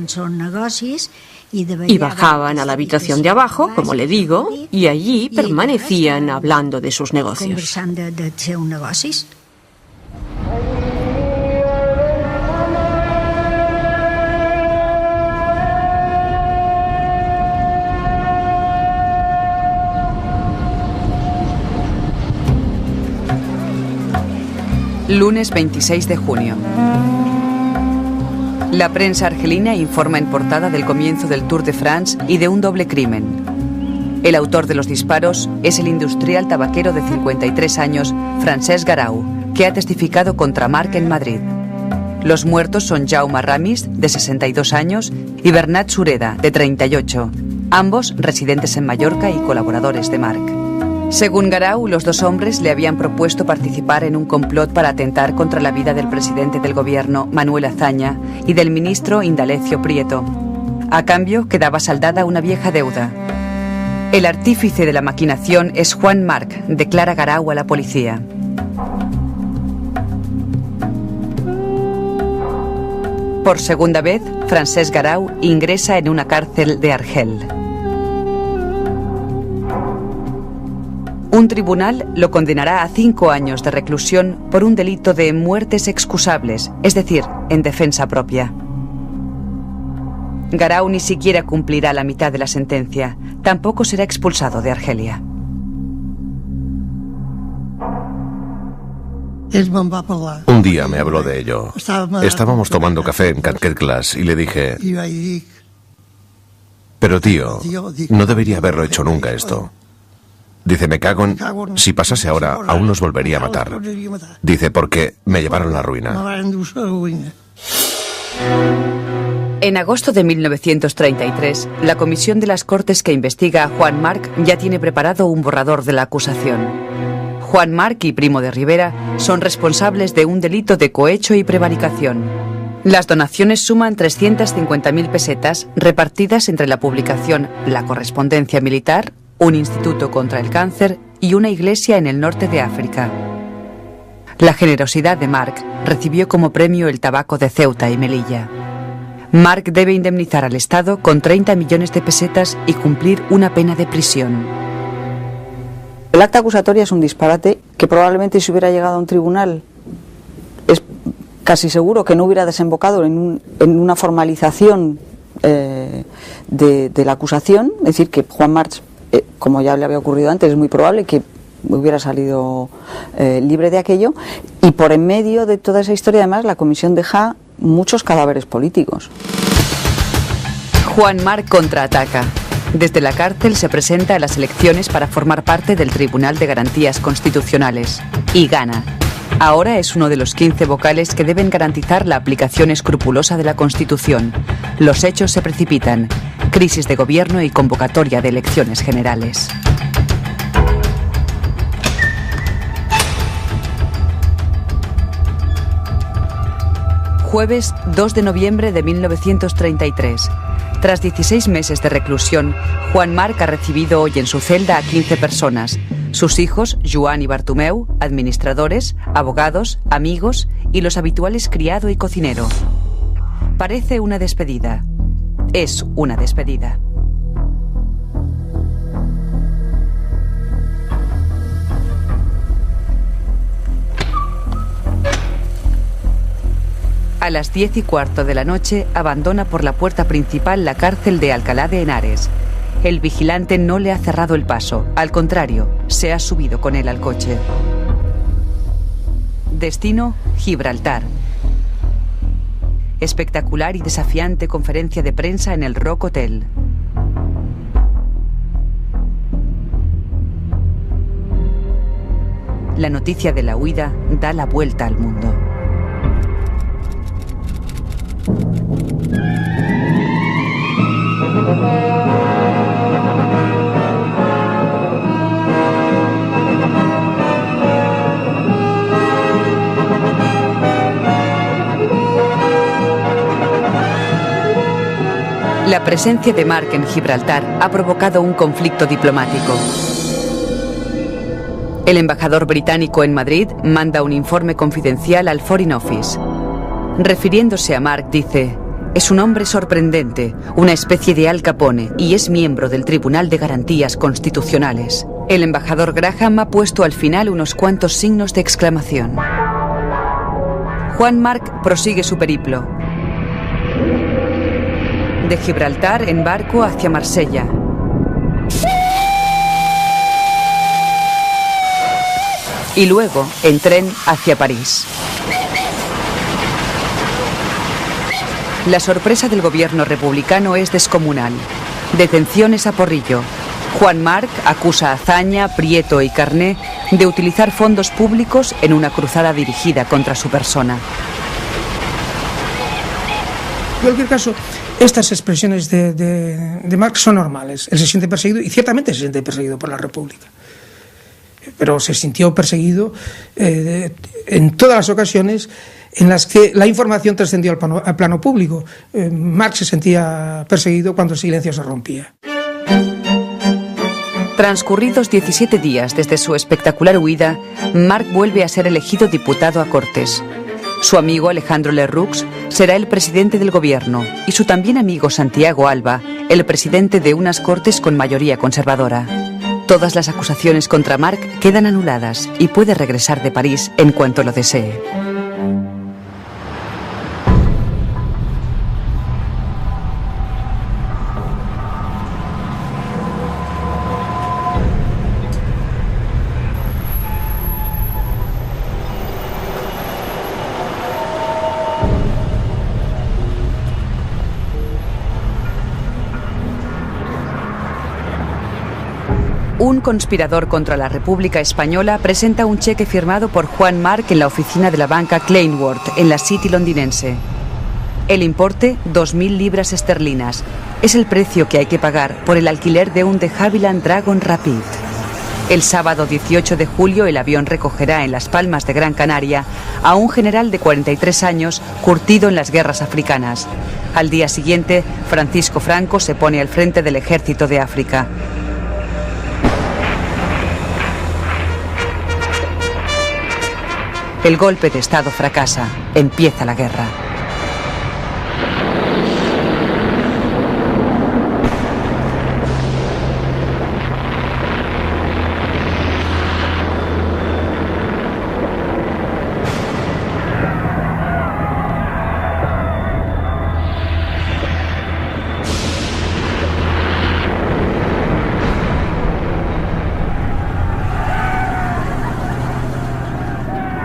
Y bajaban a la habitación de abajo, como le digo, y allí permanecían hablando de sus negocios. Lunes 26 de junio. La prensa argelina informa en portada del comienzo del Tour de France y de un doble crimen. El autor de los disparos es el industrial tabaquero de 53 años, Francesc Garau, que ha testificado contra Marc en Madrid. Los muertos son Jaume Ramis, de 62 años, y Bernat Sureda, de 38, ambos residentes en Mallorca y colaboradores de Marc. Según Garau, los dos hombres le habían propuesto participar en un complot para atentar contra la vida del presidente del gobierno, Manuel Azaña, y del ministro Indalecio Prieto. A cambio, quedaba saldada una vieja deuda. El artífice de la maquinación es Juan Marc, declara Garau a la policía. Por segunda vez, Francesc Garau ingresa en una cárcel de Argel. Un tribunal lo condenará a 5 años de reclusión por un delito de muertes excusables, es decir, en defensa propia. Garau ni siquiera cumplirá la mitad de la sentencia. Tampoco será expulsado de Argelia. Un día me habló de ello. Estábamos tomando café en Carquetglas y le dije: pero tío, no debería haberlo hecho nunca esto. Dice, me cago en... Si pasase ahora, aún nos volvería a matar. Dice, porque me llevaron a la ruina. En agosto de 1933, la comisión de las Cortes que investiga a Juan Marc ya tiene preparado un borrador de la acusación. Juan Marc y Primo de Rivera son responsables de un delito de cohecho y prevaricación. Las donaciones suman 350.000 pesetas repartidas entre la publicación La Correspondencia Militar, un instituto contra el cáncer y una iglesia en el norte de África. La generosidad de Marc recibió como premio el tabaco de Ceuta y Melilla. Marc debe indemnizar al Estado con 30 millones de pesetas y cumplir una pena de prisión. El acta acusatoria es un disparate que probablemente, si hubiera llegado a un tribunal, es casi seguro que no hubiera desembocado en una formalización de la acusación. Es decir, que Juan Marc, como ya le había ocurrido antes, es muy probable que hubiera salido libre de aquello. Y por en medio de toda esa historia, además, la comisión deja muchos cadáveres políticos. Juan Marc contraataca. Desde la cárcel se presenta a las elecciones para formar parte del Tribunal de Garantías Constitucionales. Y gana. Ahora es uno de los 15 vocales que deben garantizar la aplicación escrupulosa de la Constitución. Los hechos se precipitan. Crisis de gobierno y convocatoria de elecciones generales. Jueves 2 de noviembre de 1933. Tras 16 meses de reclusión, Juan Marc ha recibido hoy en su celda a 15 personas. Sus hijos, Joan y Bartomeu, administradores, abogados, amigos y los habituales criado y cocinero. Parece una despedida. Es una despedida. A las 10:15 de la noche abandona por la puerta principal la cárcel de Alcalá de Henares. El vigilante no le ha cerrado el paso, al contrario, se ha subido con él al coche. Destino: Gibraltar. Espectacular y desafiante conferencia de prensa en el Rock Hotel. La noticia de la huida da la vuelta al mundo. La presencia de Marc en Gibraltar ha provocado un conflicto diplomático. El embajador británico en Madrid manda un informe confidencial al Foreign Office. Refiriéndose a Mark, dice: es un hombre sorprendente, una especie de Al Capone, y es miembro del Tribunal de Garantías Constitucionales. El embajador Graham ha puesto al final unos cuantos signos de exclamación. Juan Marc prosigue su periplo. De Gibraltar en barco hacia Marsella. Y luego en tren hacia París. La sorpresa del gobierno republicano es descomunal. Detenciones a porrillo. Juan Marc acusa a Azaña, Prieto y Carné de utilizar fondos públicos en una cruzada dirigida contra su persona. En cualquier caso, estas expresiones de Marc son normales. Él se siente perseguido, y ciertamente se siente perseguido por la República. Pero se sintió perseguido en todas las ocasiones en las que la información trascendió al plano público. Marc se sentía perseguido cuando el silencio se rompía. Transcurridos 17 días desde su espectacular huida, Marc vuelve a ser elegido diputado a Cortes. Su amigo Alejandro Lerroux será el presidente del gobierno y su también amigo Santiago Alba el presidente de unas Cortes con mayoría conservadora. Todas las acusaciones contra Marc quedan anuladas y puede regresar de París en cuanto lo desee. Un conspirador contra la República Española presenta un cheque firmado por Juan Marc en la oficina de la banca Kleinworth, en la City londinense. El importe, 2.000 libras esterlinas. Es el precio que hay que pagar por el alquiler de un de Havilland Dragon Rapid. El sábado 18 de julio el avión recogerá en Las Palmas de Gran Canaria a un general de 43 años curtido en las guerras africanas. Al día siguiente, Francisco Franco se pone al frente del ejército de África. El golpe de Estado fracasa. Empieza la guerra.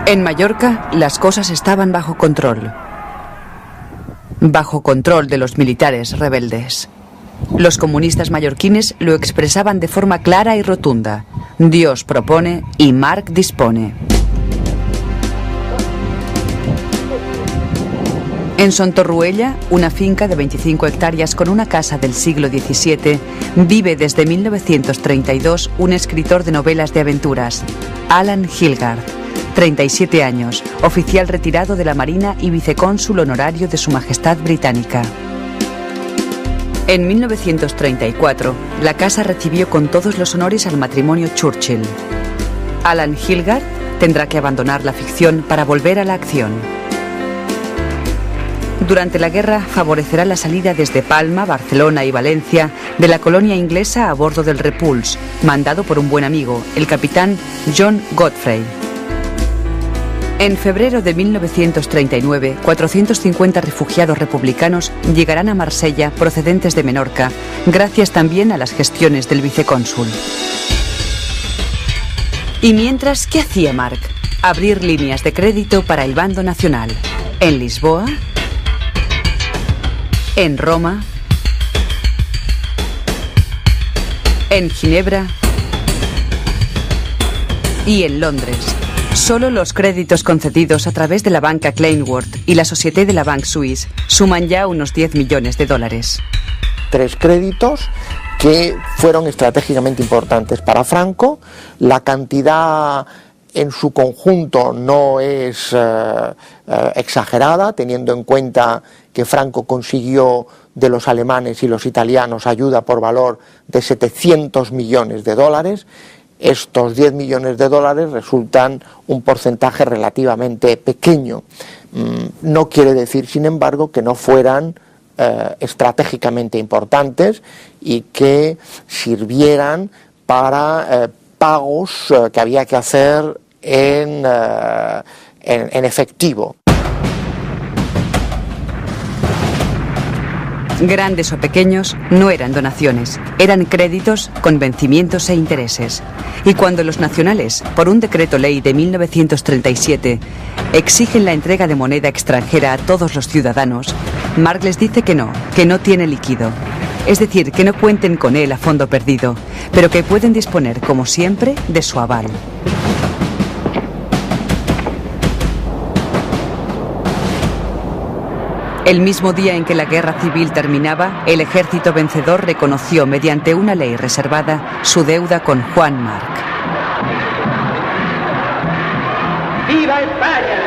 En Mallorca, las cosas estaban bajo control. Bajo control de los militares rebeldes. Los comunistas mallorquines lo expresaban de forma clara y rotunda. Dios propone y Marc dispone. En Sontorruella, una finca de 25 hectáreas con una casa del siglo XVII, vive desde 1932 un escritor de novelas de aventuras, Alan Hilgard. 37 años, oficial retirado de la Marina y vicecónsul honorario de Su Majestad Británica. En 1934, la casa recibió con todos los honores al matrimonio Churchill. Alan Hilgard tendrá que abandonar la ficción para volver a la acción. Durante la guerra favorecerá la salida desde Palma, Barcelona y Valencia de la colonia inglesa a bordo del Repulse, mandado por un buen amigo, el capitán John Godfrey. En febrero de 1939, 450 refugiados republicanos llegarán a Marsella procedentes de Menorca, gracias también a las gestiones del vicecónsul. Y mientras, ¿qué hacía Marc? Abrir líneas de crédito para el bando nacional. En Lisboa, en Roma, en Ginebra y en Londres. Solo los créditos concedidos a través de la banca Kleinworth y la Société de la Banque Suisse suman ya unos 10 millones de dólares. 3 créditos que fueron estratégicamente importantes para Franco. La cantidad en su conjunto no es exagerada, teniendo en cuenta que Franco consiguió de los alemanes y los italianos ayuda por valor de 700 millones de dólares. estos 10 millones de dólares resultan un porcentaje relativamente pequeño. No quiere decir, sin embargo, que no fueran estratégicamente importantes y que sirvieran para pagos que había que hacer en efectivo. Grandes o pequeños, no eran donaciones, eran créditos con vencimientos e intereses. Y cuando los nacionales, por un decreto ley de 1937, exigen la entrega de moneda extranjera a todos los ciudadanos, Mark les dice que no tiene líquido. Es decir, que no cuenten con él a fondo perdido, pero que pueden disponer, como siempre, de su aval. El mismo día en que la guerra civil terminaba, el ejército vencedor reconoció mediante una ley reservada su deuda con Juan Marc. ¡Viva España!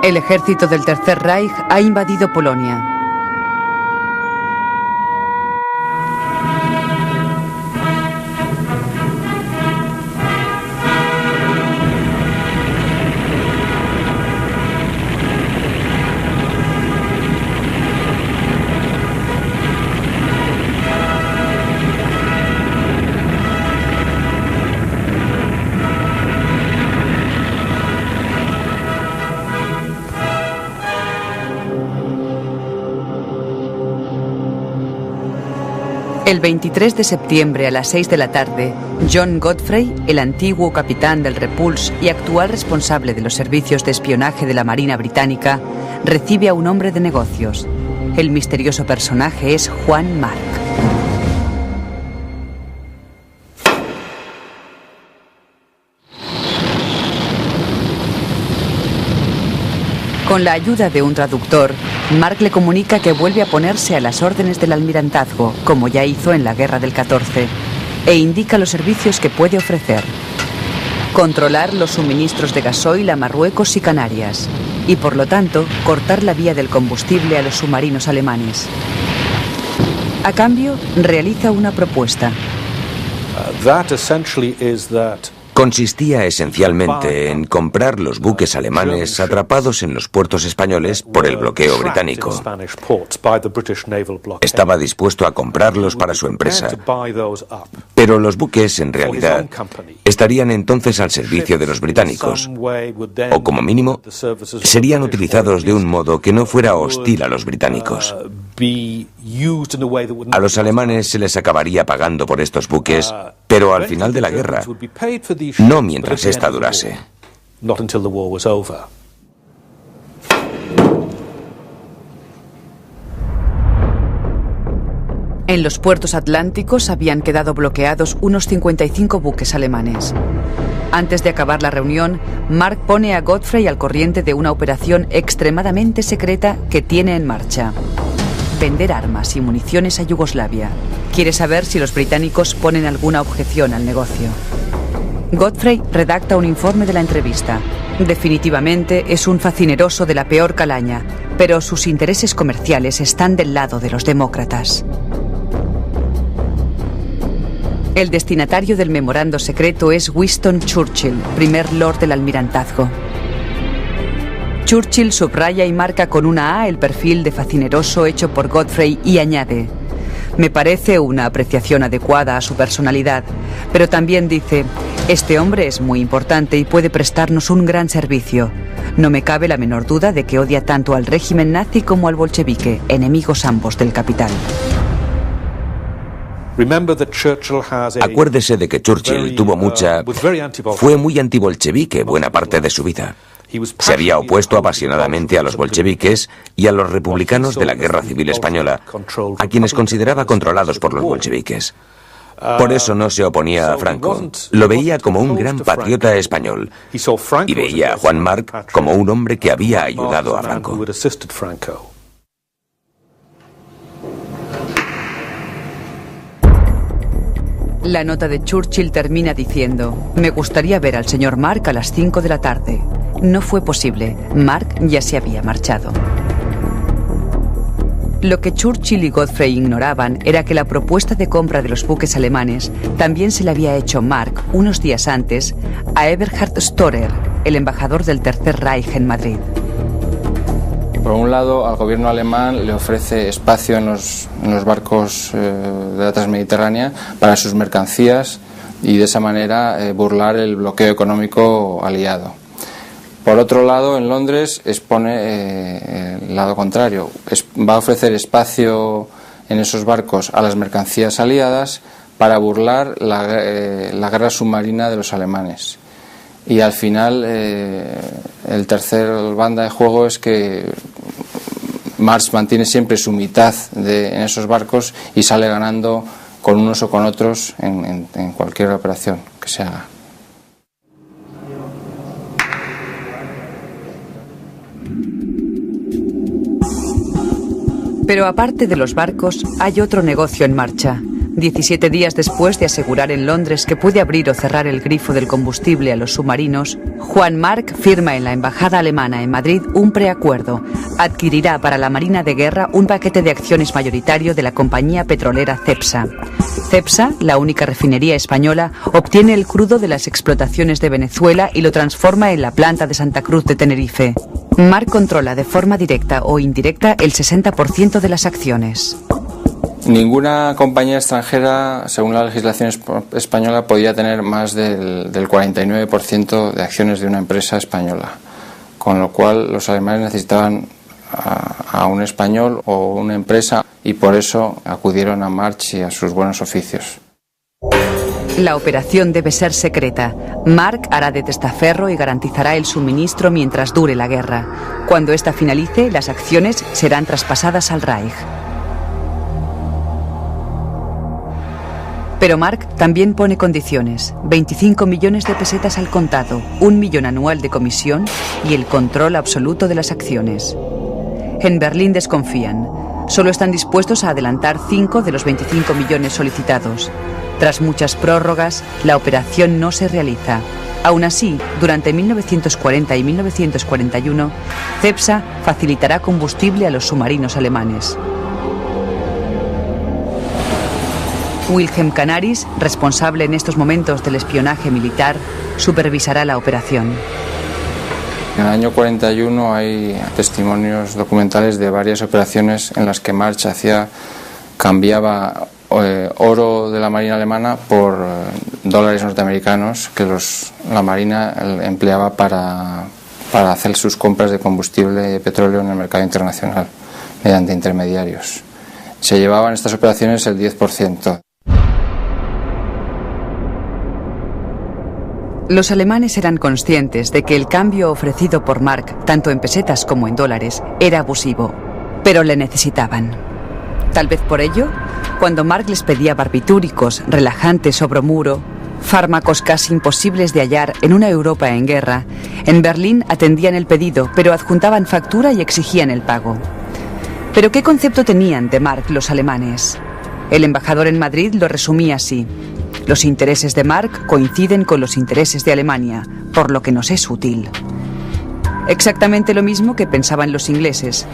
El ejército del Tercer Reich ha invadido Polonia. El 23 de septiembre a las 6 de la tarde, John Godfrey, el antiguo capitán del Repulse y actual responsable de los servicios de espionaje de la Marina Británica, recibe a un hombre de negocios. El misterioso personaje es Juan Marc. Con la ayuda de un traductor, Marc le comunica que vuelve a ponerse a las órdenes del almirantazgo, como ya hizo en la Guerra del 14, e indica los servicios que puede ofrecer. Controlar los suministros de gasoil a Marruecos y Canarias, y por lo tanto, cortar la vía del combustible a los submarinos alemanes. A cambio, realiza una propuesta. Consistía esencialmente en comprar los buques alemanes atrapados en los puertos españoles por el bloqueo británico. Estaba dispuesto a comprarlos para su empresa, pero los buques, en realidad, estarían entonces al servicio de los británicos, o como mínimo, serían utilizados de un modo que no fuera hostil a los británicos. A los alemanes se les acabaría pagando por estos buques, pero al final de la guerra, no mientras esta durase. En los puertos atlánticos habían quedado bloqueados unos 55 buques alemanes. Antes de acabar la reunión, Marc pone a Godfrey al corriente de una operación extremadamente secreta que tiene en marcha: vender armas y municiones a Yugoslavia. Quiere saber si los británicos ponen alguna objeción al negocio. Godfrey redacta un informe de la entrevista. Definitivamente es un facineroso de la peor calaña, pero sus intereses comerciales están del lado de los demócratas. El destinatario del memorando secreto es Winston Churchill, primer lord del almirantazgo. Churchill subraya y marca con una A el perfil de facineroso hecho por Godfrey y añade: me parece una apreciación adecuada a su personalidad, pero también dice: este hombre es muy importante y puede prestarnos un gran servicio. No me cabe la menor duda de que odia tanto al régimen nazi como al bolchevique, enemigos ambos del capital. Acuérdese de que Churchill fue muy antibolchevique buena parte de su vida. Se había opuesto apasionadamente a los bolcheviques y a los republicanos de la Guerra Civil Española, a quienes consideraba controlados por los bolcheviques. Por eso no se oponía a Franco. Lo veía como un gran patriota español y veía a Juan Marc como un hombre que había ayudado a Franco. La nota de Churchill termina diciendo: me gustaría ver al señor Mark a las 5 de la tarde. No fue posible. Mark ya se había marchado. Lo que Churchill y Godfrey ignoraban era que la propuesta de compra de los buques alemanes también se le había hecho Mark unos días antes a Eberhard Storer, el embajador del Tercer Reich en Madrid. Por un lado, al gobierno alemán le ofrece espacio en los barcos de la Transmediterránea para sus mercancías y de esa manera burlar el bloqueo económico aliado. Por otro lado, en Londres expone el lado contrario. Va a ofrecer espacio en esos barcos a las mercancías aliadas para burlar la guerra submarina de los alemanes. Y al final, el tercer banda de juego es que March mantiene siempre su mitad en esos barcos y sale ganando con unos o con otros en cualquier operación que se haga. Pero aparte de los barcos, hay otro negocio en marcha. 17 días después de asegurar en Londres que puede abrir o cerrar el grifo del combustible a los submarinos, Juan Mark firma en la embajada alemana en Madrid un preacuerdo. Adquirirá para la Marina de Guerra un paquete de acciones mayoritario de la compañía petrolera Cepsa. Cepsa, la única refinería española, obtiene el crudo de las explotaciones de Venezuela y lo transforma en la planta de Santa Cruz de Tenerife. Mark controla de forma directa o indirecta el 60% de las acciones. Ninguna compañía extranjera, según la legislación española, podía tener más del 49% de acciones de una empresa española, con lo cual los alemanes necesitaban a un español o una empresa y por eso acudieron a March y a sus buenos oficios. La operación debe ser secreta. Mark hará de testaferro y garantizará el suministro mientras dure la guerra. Cuando esta finalice, las acciones serán traspasadas al Reich. Pero Mark también pone condiciones: 25 millones de pesetas al contado, 1 millón anual de comisión y el control absoluto de las acciones. En Berlín desconfían. Solo están dispuestos a adelantar 5 de los 25 millones solicitados. Tras muchas prórrogas, la operación no se realiza. Aún así, durante 1940 y 1941, Cepsa facilitará combustible a los submarinos alemanes. Wilhelm Canaris, responsable en estos momentos del espionaje militar, supervisará la operación. En el año 41 hay testimonios documentales de varias operaciones en las que March cambiaba oro de la Marina alemana por dólares norteamericanos que la Marina empleaba para hacer sus compras de combustible y de petróleo en el mercado internacional mediante intermediarios. Se llevaban en estas operaciones el 10%. Los alemanes eran conscientes de que el cambio ofrecido por Mark, tanto en pesetas como en dólares, era abusivo, pero le necesitaban. Tal vez por ello, cuando Mark les pedía barbitúricos, relajantes o bromuro, fármacos casi imposibles de hallar en una Europa en guerra, en Berlín atendían el pedido, pero adjuntaban factura y exigían el pago. ¿Pero qué concepto tenían de Mark los alemanes? El embajador en Madrid lo resumía así: los intereses de Mark coinciden con los intereses de Alemania, por lo que nos es útil. Exactamente lo mismo que pensaban los ingleses.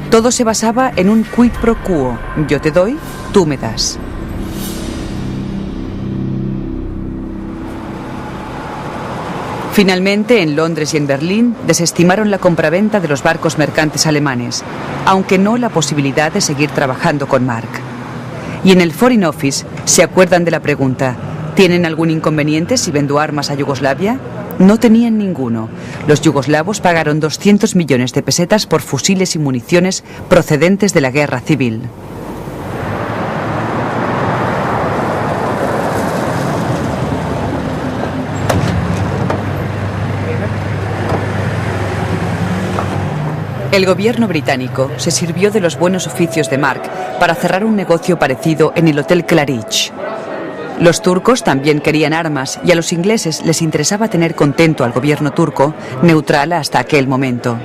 Todo se basaba en un quid pro quo: yo te doy, tú me das. Finalmente, en Londres y en Berlín, desestimaron la compraventa de los barcos mercantes alemanes, aunque no la posibilidad de seguir trabajando con Mark. Y en el Foreign Office se acuerdan de la pregunta: ¿tienen algún inconveniente si vendo armas a Yugoslavia? No tenían ninguno. Los yugoslavos pagaron 200 millones de pesetas por fusiles y municiones procedentes de la guerra civil. El gobierno británico se sirvió de los buenos oficios de Mark para cerrar un negocio parecido en el Hotel Claridge. Los turcos también querían armas y a los ingleses les interesaba tener contento al gobierno turco, neutral hasta aquel momento.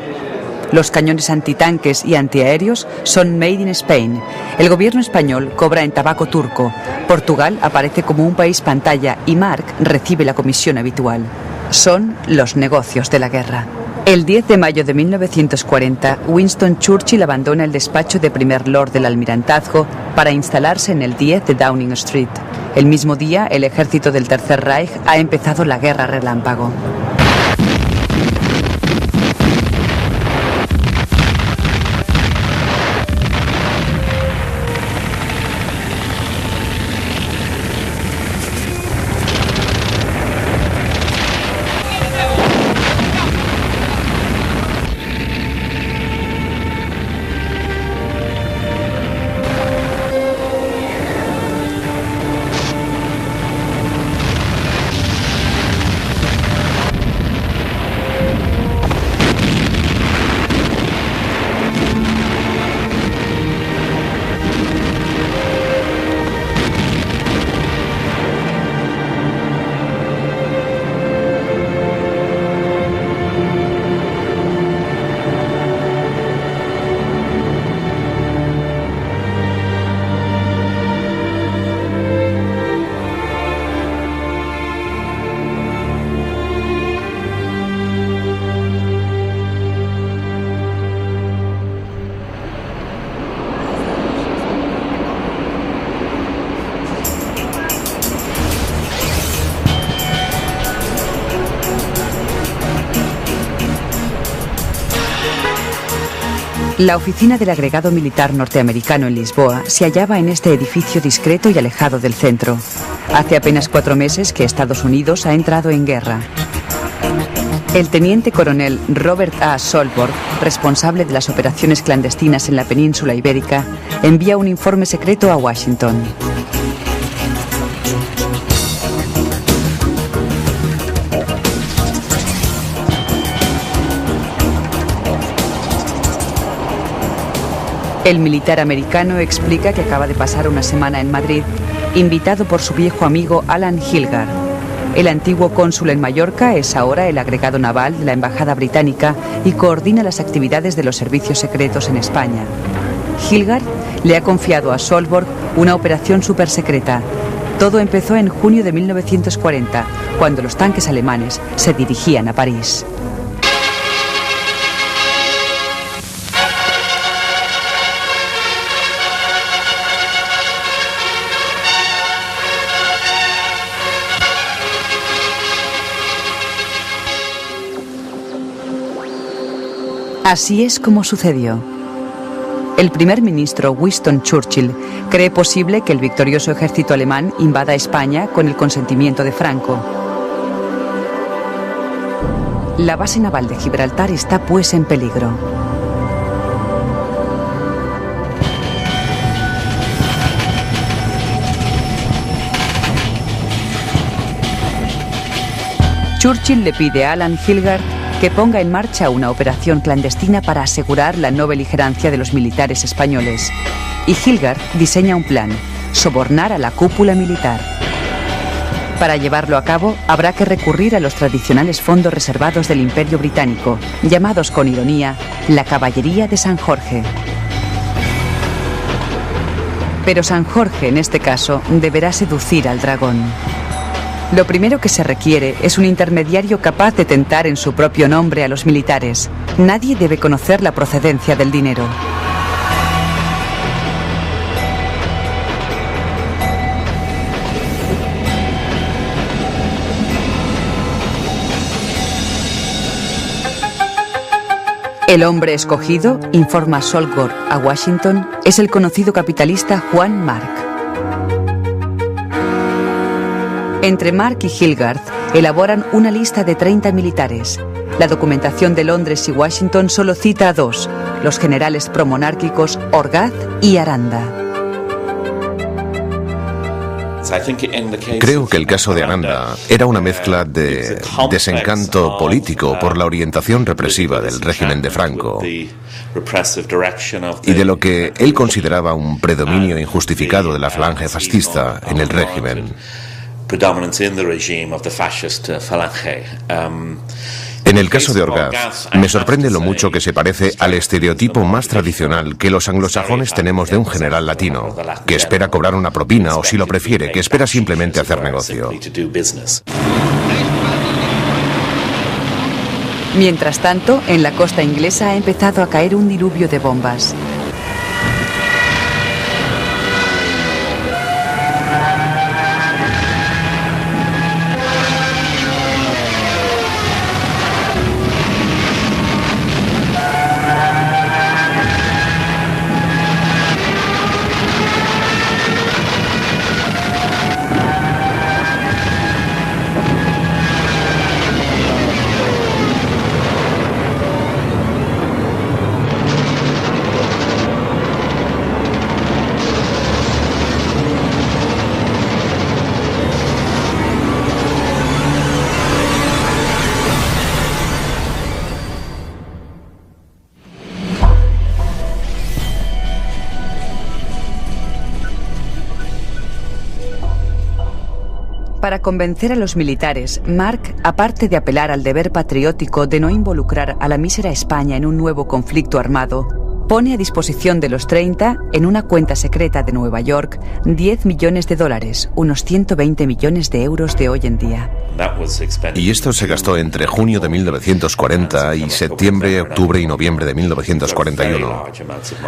Los cañones antitanques y antiaéreos son made in Spain. El gobierno español cobra en tabaco turco. Portugal aparece como un país pantalla y Mark recibe la comisión habitual. Son los negocios de la guerra. El 10 de mayo de 1940, Winston Churchill abandona el despacho de primer lord del almirantazgo para instalarse en el 10 de Downing Street. El mismo día, el ejército del Tercer Reich ha empezado la guerra relámpago. La oficina del agregado militar norteamericano en Lisboa se hallaba en este edificio discreto y alejado del centro. Hace apenas 4 meses que Estados Unidos ha entrado en guerra. El teniente coronel Robert A. Solborg, responsable de las operaciones clandestinas en la península ibérica, envía un informe secreto a Washington. El militar americano explica que acaba de pasar una semana en Madrid, invitado por su viejo amigo Alan Hilgard. El antiguo cónsul en Mallorca es ahora el agregado naval de la Embajada Británica y coordina las actividades de los servicios secretos en España. Hilgard le ha confiado a Solborg una operación supersecreta. Todo empezó en junio de 1940, cuando los tanques alemanes se dirigían a París. Así es como sucedió. El primer ministro Winston Churchill cree posible que el victorioso ejército alemán invada España con el consentimiento de Franco. La base naval de Gibraltar está pues en peligro. Churchill le pide a Alan Hilgard que ponga en marcha una operación clandestina para asegurar la no beligerancia de los militares españoles. Y Hilgard diseña un plan: sobornar a la cúpula militar. Para llevarlo a cabo, habrá que recurrir a los tradicionales fondos reservados del Imperio Británico, llamados con ironía la Caballería de San Jorge. Pero San Jorge, en este caso, deberá seducir al dragón. Lo primero que se requiere es un intermediario capaz de tentar en su propio nombre a los militares. Nadie debe conocer la procedencia del dinero. El hombre escogido, informa Solborg a Washington, es el conocido capitalista Juan Mark. Entre Mark y Hilgard elaboran una lista de 30 militares. La documentación de Londres y Washington solo cita a 2, los generales promonárquicos Orgaz y Aranda. Creo que el caso de Aranda era una mezcla de desencanto político por la orientación represiva del régimen de Franco y de lo que él consideraba un predominio injustificado de la falange fascista en el régimen. En el caso de Orgaz, me sorprende lo mucho que se parece al estereotipo más tradicional que los anglosajones tenemos de un general latino, que espera cobrar una propina o, si lo prefiere, que espera simplemente hacer negocio. Mientras tanto, en la costa inglesa ha empezado a caer un diluvio de bombas. Para convencer a los militares, Mark, aparte de apelar al deber patriótico de no involucrar a la mísera España en un nuevo conflicto armado, pone a disposición de los 30, en una cuenta secreta de Nueva York, $10 millones, unos 120 millones de euros de hoy en día. Y esto se gastó entre junio de 1940 y septiembre, octubre y noviembre de 1941.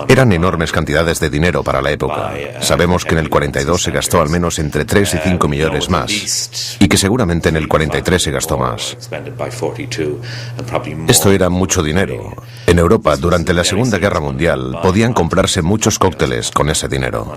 Eran enormes cantidades de dinero para la época. Sabemos que en el 42 se gastó al menos entre 3 y 5 millones más, y que seguramente en el 43 se gastó más. Esto era mucho dinero. En Europa, durante la Segunda Guerra Mundial, podían comprarse muchos cócteles con ese dinero.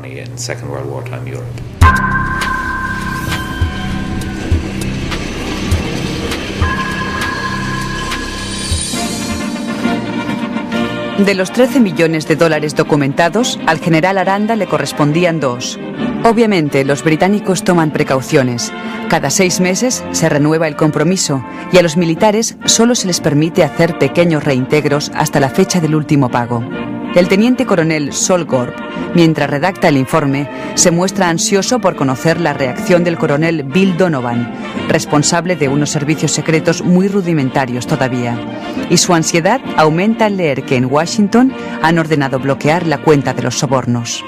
De los 13 millones de dólares documentados, al general Aranda le correspondían 2. Obviamente, los británicos toman precauciones. Cada 6 meses se renueva el compromiso y a los militares solo se les permite hacer pequeños reintegros hasta la fecha del último pago. El teniente coronel Solgorb, mientras redacta el informe, se muestra ansioso por conocer la reacción del coronel Bill Donovan, responsable de unos servicios secretos muy rudimentarios todavía. Y su ansiedad aumenta al leer que en Washington han ordenado bloquear la cuenta de los sobornos.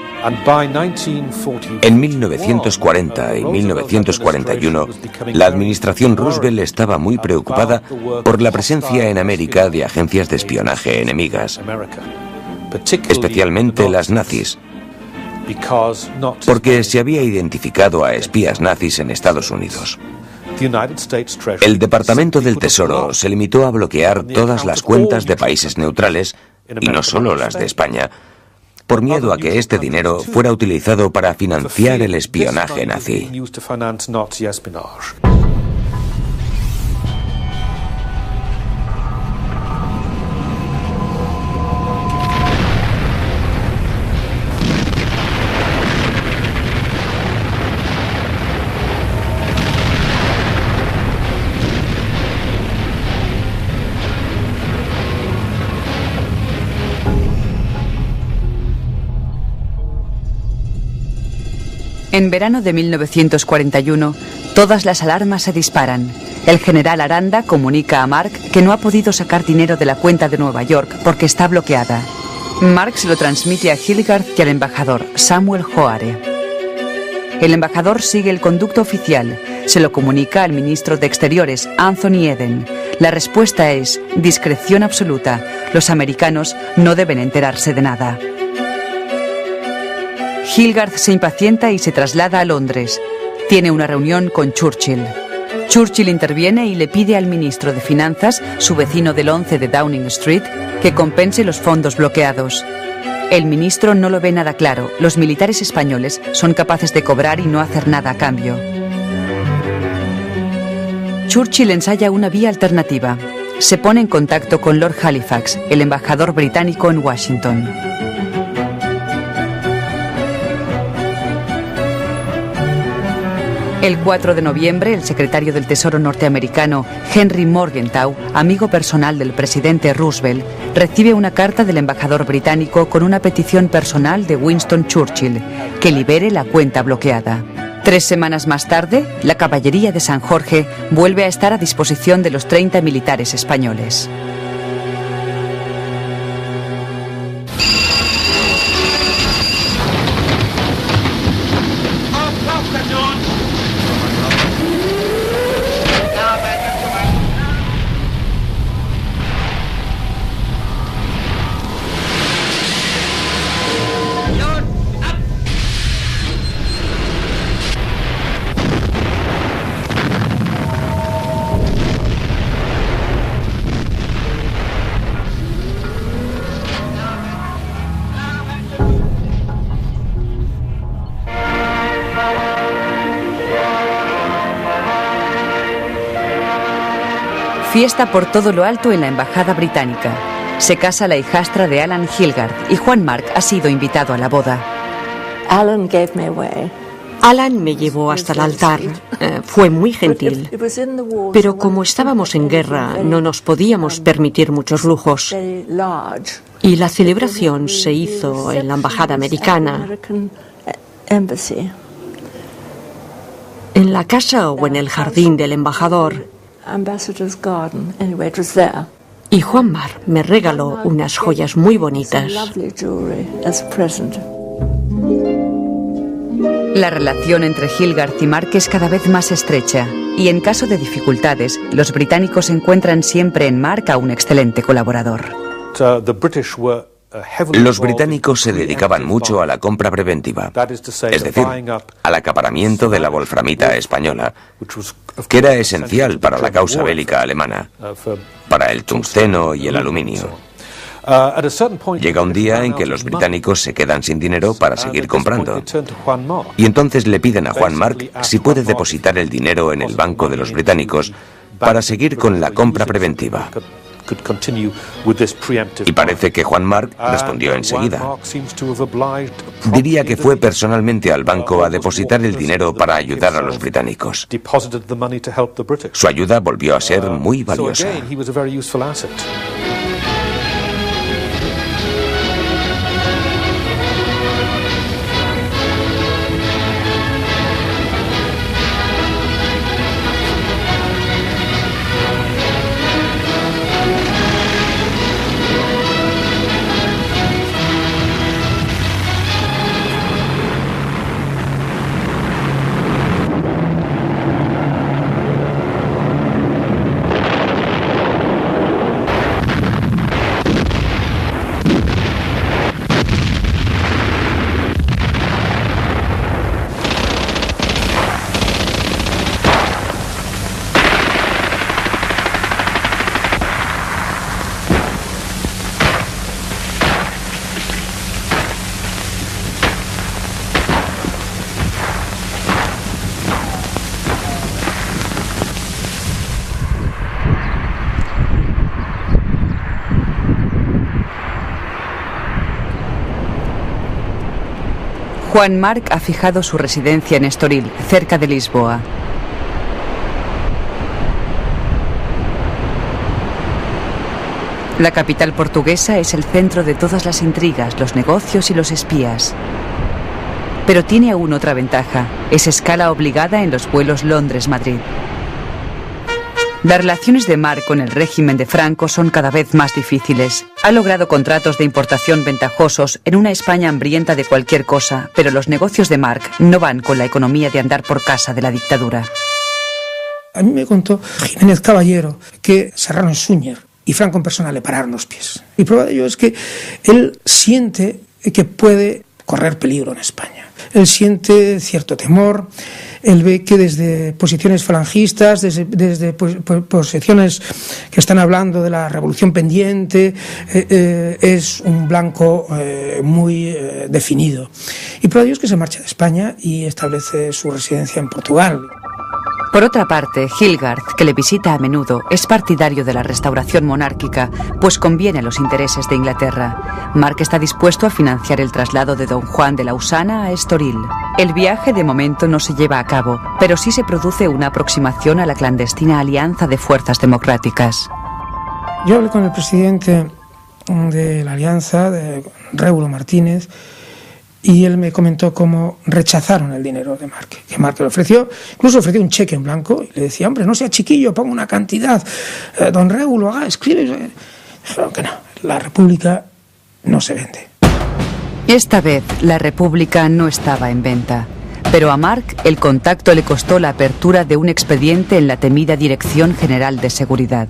En 1940 y 1941, la administración Roosevelt estaba muy preocupada por la presencia en América de agencias de espionaje enemigas, especialmente las nazis, porque se había identificado a espías nazis en Estados Unidos. El Departamento del Tesoro se limitó a bloquear todas las cuentas de países neutrales, y no solo las de España, por miedo a que este dinero fuera utilizado para financiar el espionaje nazi. En verano de 1941, todas las alarmas se disparan. El general Aranda comunica a Mark que no ha podido sacar dinero de la cuenta de Nueva York porque está bloqueada. Mark se lo transmite a Hilgard y al embajador, Samuel Hoare. El embajador sigue el conducto oficial. Se lo comunica al ministro de Exteriores, Anthony Eden. La respuesta es discreción absoluta. Los americanos no deben enterarse de nada. Hilgard se impacienta y se traslada a Londres. Tiene una reunión con Churchill. Churchill interviene y le pide al ministro de Finanzas, su vecino del 11 de Downing Street, que compense los fondos bloqueados. El ministro no lo ve nada claro. Los militares españoles son capaces de cobrar y no hacer nada a cambio. Churchill ensaya una vía alternativa. Se pone en contacto con Lord Halifax, el embajador británico en Washington. El 4 de noviembre, el secretario del Tesoro norteamericano, Henry Morgenthau, amigo personal del presidente Roosevelt, recibe una carta del embajador británico con una petición personal de Winston Churchill, que libere la cuenta bloqueada. 3 semanas más tarde, la caballería de San Jorge vuelve a estar a disposición de los 30 militares españoles. Fiesta por todo lo alto en la embajada británica. Se casa la hijastra de Alan Hilgard y Juan Marc ha sido invitado a la boda. Alan me llevó hasta el altar. Fue muy gentil. Pero como estábamos en guerra, no nos podíamos permitir muchos lujos. Y la celebración se hizo en la embajada americana. En la casa o en el jardín del embajador. Y Juan Marc me regaló unas joyas muy bonitas. La relación entre Hilgard y Marc es cada vez más estrecha, y en caso de dificultades, los británicos encuentran siempre en Marc a un excelente colaborador. Los británicos se dedicaban mucho a la compra preventiva, es decir, al acaparamiento de la wolframita española, que era esencial para la causa bélica alemana, para el tungsteno y el aluminio. Llega un día en que los británicos se quedan sin dinero para seguir comprando, y entonces le piden a Juan Marc si puede depositar el dinero en el banco de los británicos para seguir con la compra preventiva. Y parece que Juan Marc respondió enseguida. Diría que fue personalmente al banco a depositar el dinero para ayudar a los británicos. Su ayuda volvió a ser muy valiosa. Juan Marc ha fijado su residencia en Estoril, cerca de Lisboa. La capital portuguesa es el centro de todas las intrigas, los negocios y los espías. Pero tiene aún otra ventaja, es escala obligada en los vuelos Londres-Madrid. Las relaciones de Marc con el régimen de Franco son cada vez más difíciles. Ha logrado contratos de importación ventajosos en una España hambrienta de cualquier cosa, pero los negocios de Marc no van con la economía de andar por casa de la dictadura. A mí me contó Jiménez Caballero que Serrano Súñer y Franco en persona le pararon los pies. Y prueba de ello es que él siente que puede correr peligro en España. Él siente cierto temor, él ve que desde posiciones falangistas, desde posiciones que están hablando de la revolución pendiente, es un blanco muy definido. Y prueba de ello es que se marcha de España y establece su residencia en Portugal. Por otra parte, Hilgard, que le visita a menudo, es partidario de la restauración monárquica, pues conviene a los intereses de Inglaterra. Marc está dispuesto a financiar el traslado de don Juan de Lausana a Estoril. El viaje de momento no se lleva a cabo, pero sí se produce una aproximación a la clandestina alianza de fuerzas democráticas. Yo hablé con el presidente de la alianza, de Rébulo Martínez, Y él me comentó cómo rechazaron el dinero de Marc, que Marc le ofreció, incluso ofreció un cheque en blanco, y le decía, hombre, no sea chiquillo, ponga una cantidad, don Reu, lo haga, escribe. Dijeron que no, la República no se vende. Esta vez la República no estaba en venta, pero a Marc el contacto le costó la apertura de un expediente en la temida Dirección General de Seguridad.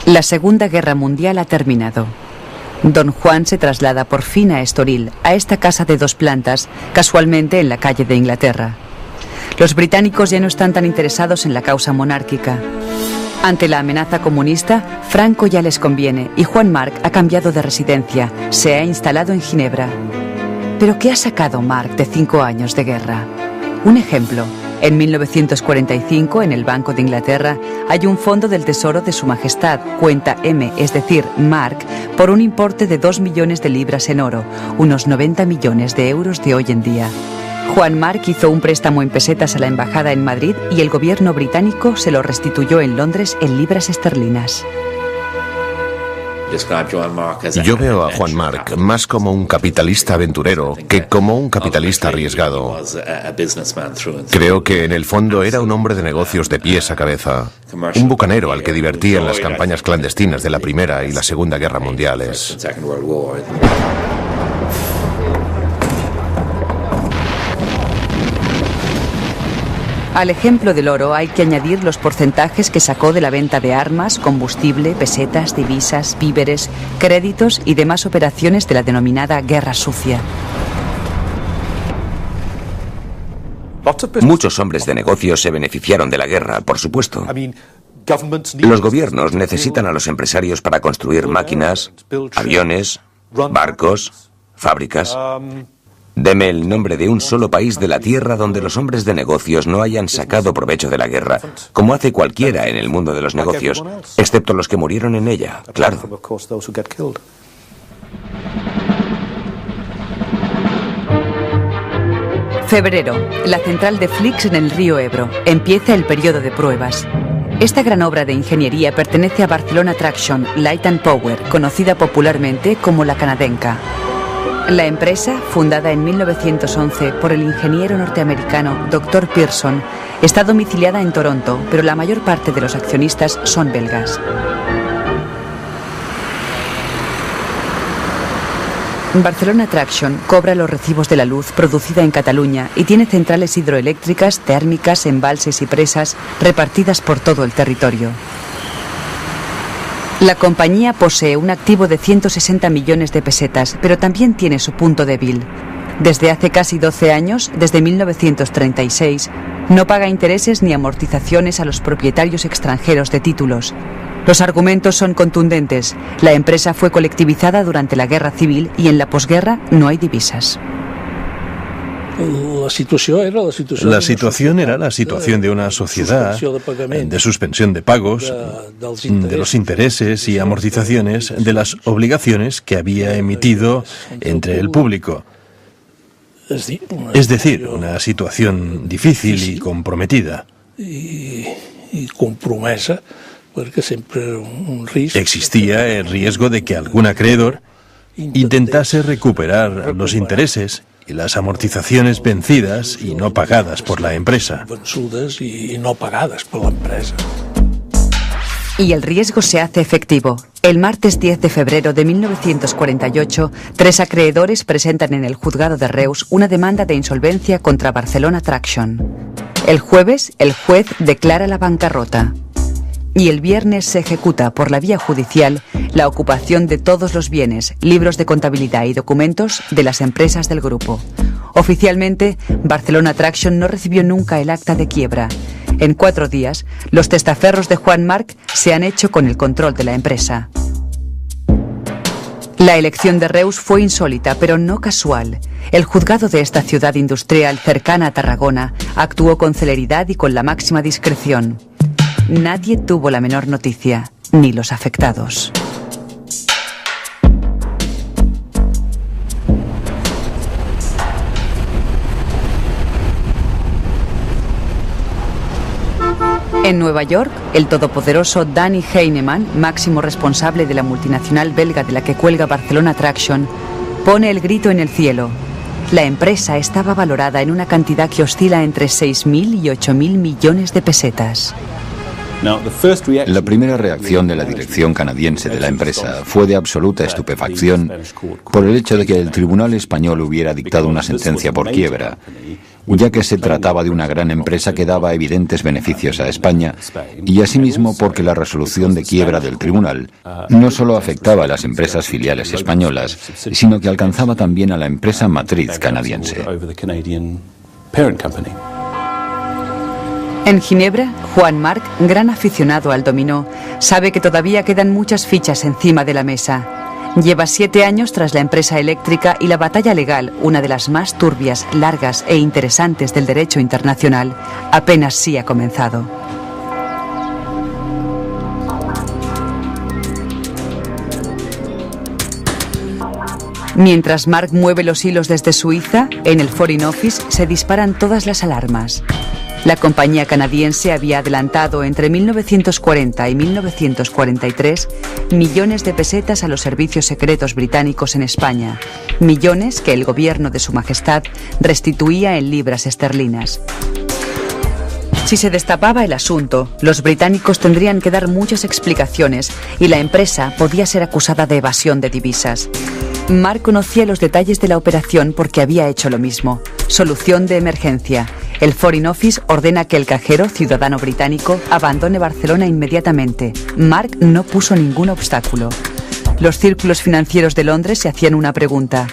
La Segunda Guerra Mundial ha terminado. Don Juan se traslada por fin a Estoril, a esta casa de 2 plantas, casualmente en la calle de Inglaterra. Los británicos ya no están tan interesados en la causa monárquica. Ante la amenaza comunista, Franco ya les conviene y Juan Marc ha cambiado de residencia, se ha instalado en Ginebra. ¿Pero qué ha sacado Marc de 5 años de guerra? Un ejemplo. En 1945, en el Banco de Inglaterra, hay un fondo del Tesoro de Su Majestad, cuenta M, es decir, Marc, por un importe de 2 millones de libras en oro, unos 90 millones de euros de hoy en día. Juan Marc hizo un préstamo en pesetas a la embajada en Madrid y el gobierno británico se lo restituyó en Londres en libras esterlinas. Yo veo a Juan Marc más como un capitalista aventurero que como un capitalista arriesgado. Creo que en el fondo era un hombre de negocios de pies a cabeza, un bucanero al que divertía en las campañas clandestinas de la Primera y la Segunda Guerra Mundiales. Al ejemplo del oro hay que añadir los porcentajes que sacó de la venta de armas, combustible, pesetas, divisas, víveres, créditos y demás operaciones de la denominada guerra sucia. Muchos hombres de negocios se beneficiaron de la guerra, por supuesto. Los gobiernos necesitan a los empresarios para construir máquinas, aviones, barcos, fábricas. Deme el nombre de un solo país de la Tierra donde los hombres de negocios no hayan sacado provecho de la guerra, como hace cualquiera en el mundo de los negocios, excepto los que murieron en ella, claro. Febrero, la central de Flix en el río Ebro. Empieza el periodo de pruebas. Esta gran obra de ingeniería pertenece a Barcelona Traction Light and Power, conocida popularmente como la Canadenca. La empresa, fundada en 1911 por el ingeniero norteamericano Dr. Pearson, está domiciliada en Toronto, pero la mayor parte de los accionistas son belgas. Barcelona Traction cobra los recibos de la luz producida en Cataluña y tiene centrales hidroeléctricas, térmicas, embalses y presas repartidas por todo el territorio. La compañía posee un activo de 160 millones de pesetas, pero también tiene su punto débil. Desde hace casi 12 años, desde 1936, no paga intereses ni amortizaciones a los propietarios extranjeros de títulos. Los argumentos son contundentes. La empresa fue colectivizada durante la Guerra Civil y en la posguerra no hay divisas. La situación era la situación de una sociedad, de suspensión de pagos, de los intereses y amortizaciones de las obligaciones que había emitido entre el público. Es decir, una situación difícil y comprometida. Existía el riesgo de que algún acreedor intentase recuperar los intereses y las amortizaciones vencidas y no pagadas por la empresa. Y el riesgo se hace efectivo. El martes 10 de febrero de 1948, 3 acreedores presentan en el juzgado de Reus una demanda de insolvencia contra Barcelona Traction. El jueves, el juez declara la bancarrota. Y el viernes se ejecuta por la vía judicial la ocupación de todos los bienes, libros de contabilidad y documentos de las empresas del grupo. Oficialmente, Barcelona Traction no recibió nunca el acta de quiebra. En 4 días, los testaferros de Juan Marc se han hecho con el control de la empresa. La elección de Reus fue insólita, pero no casual. El juzgado de esta ciudad industrial cercana a Tarragona actuó con celeridad y con la máxima discreción. Nadie tuvo la menor noticia, ni los afectados. En Nueva York, el todopoderoso Danny Heinemann, máximo responsable de la multinacional belga de la que cuelga Barcelona Traction, pone el grito en el cielo. La empresa estaba valorada en una cantidad que oscila entre 6.000 y 8.000 millones de pesetas. La primera reacción de la dirección canadiense de la empresa fue de absoluta estupefacción por el hecho de que el tribunal español hubiera dictado una sentencia por quiebra, ya que se trataba de una gran empresa que daba evidentes beneficios a España, y asimismo porque la resolución de quiebra del tribunal no solo afectaba a las empresas filiales españolas, sino que alcanzaba también a la empresa matriz canadiense. En Ginebra, Juan Marc, gran aficionado al dominó, sabe que todavía quedan muchas fichas encima de la mesa. Lleva 7 años tras la empresa eléctrica y la batalla legal, una de las más turbias, largas e interesantes del derecho internacional, apenas sí ha comenzado. Mientras Marc mueve los hilos desde Suiza, en el Foreign Office se disparan todas las alarmas. La compañía canadiense había adelantado entre 1940 y 1943 millones de pesetas a los servicios secretos británicos en España, millones que el gobierno de Su Majestad restituía en libras esterlinas. Si se destapaba el asunto, los británicos tendrían que dar muchas explicaciones y la empresa podía ser acusada de evasión de divisas. Marc conocía los detalles de la operación porque había hecho lo mismo. Solución de emergencia. El Foreign Office ordena que el cajero, ciudadano británico, abandone Barcelona inmediatamente. Marc no puso ningún obstáculo. Los círculos financieros de Londres se hacían una pregunta.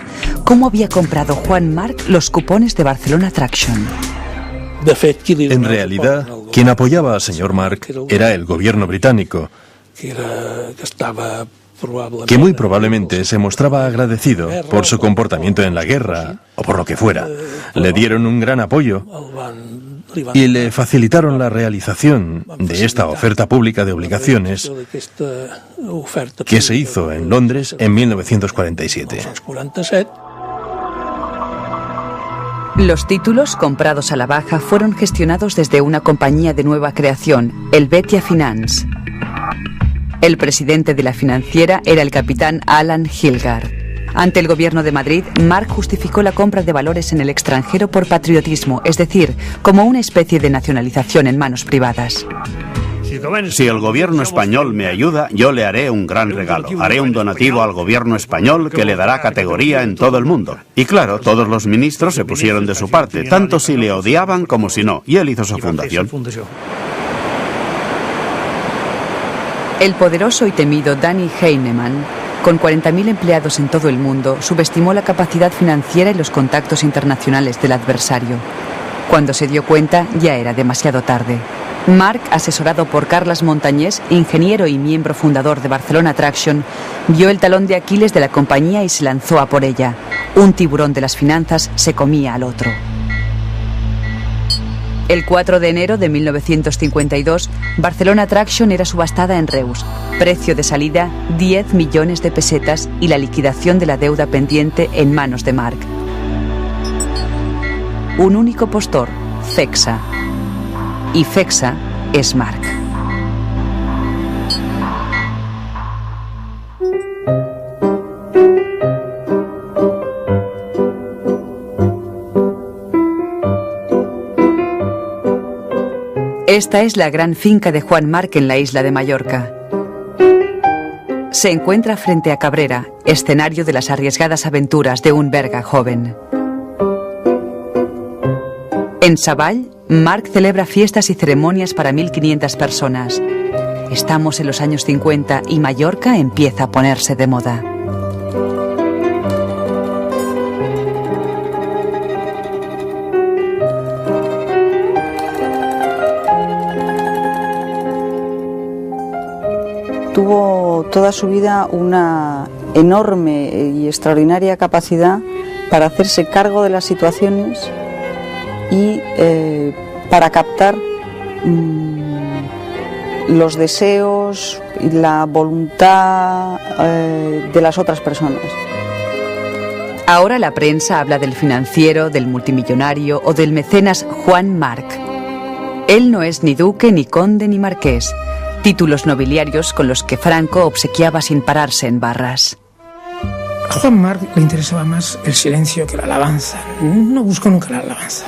¿Cómo había comprado Juan Marc los cupones de Barcelona Traction? En realidad, quien apoyaba al señor Marc era el gobierno británico, que muy probablemente se mostraba agradecido por su comportamiento en la guerra o por lo que fuera. Le dieron un gran apoyo y le facilitaron la realización de esta oferta pública de obligaciones que se hizo en Londres en 1947. Los títulos, comprados a la baja, fueron gestionados desde una compañía de nueva creación, Helvetia Finance. El presidente de la financiera era el capitán Alan Hilgar. Ante el gobierno de Madrid, Marc justificó la compra de valores en el extranjero por patriotismo, es decir, como una especie de nacionalización en manos privadas. Si el gobierno español me ayuda, yo le haré un gran regalo. Haré un donativo al gobierno español que le dará categoría en todo el mundo. Y claro, todos los ministros se pusieron de su parte, tanto si le odiaban como si no, y él hizo su fundación. El poderoso y temido Danny Heinemann, con 40.000 empleados en todo el mundo, subestimó la capacidad financiera y los contactos internacionales del adversario. Cuando se dio cuenta, ya era demasiado tarde. Marc, asesorado por Carles Montañés, ingeniero y miembro fundador de Barcelona Traction, vio el talón de Aquiles de la compañía y se lanzó a por ella. Un tiburón de las finanzas se comía al otro. El 4 de enero de 1952, Barcelona Traction era subastada en Reus. Precio de salida, 10 millones de pesetas y la liquidación de la deuda pendiente en manos de Marc. Un único postor, FECSA. Y FECSA es Marc. Esta es la gran finca de Juan Marc en la isla de Mallorca. Se encuentra frente a Cabrera, escenario de las arriesgadas aventuras de un belga joven. En Savall, Marc celebra fiestas y ceremonias para 1.500 personas. estamos en los años 50 y Mallorca empieza a ponerse de moda. Tuvo toda su vida una enorme y extraordinaria capacidad para hacerse cargo de las situaciones y para captar los deseos y la voluntad de las otras personas. Ahora la prensa habla del financiero, del multimillonario o del mecenas Juan Marc. Él no es ni duque, ni conde, ni marqués, títulos nobiliarios con los que Franco obsequiaba sin pararse en barras. A Juan Marc le interesaba más el silencio que la alabanza. No buscó nunca la alabanza.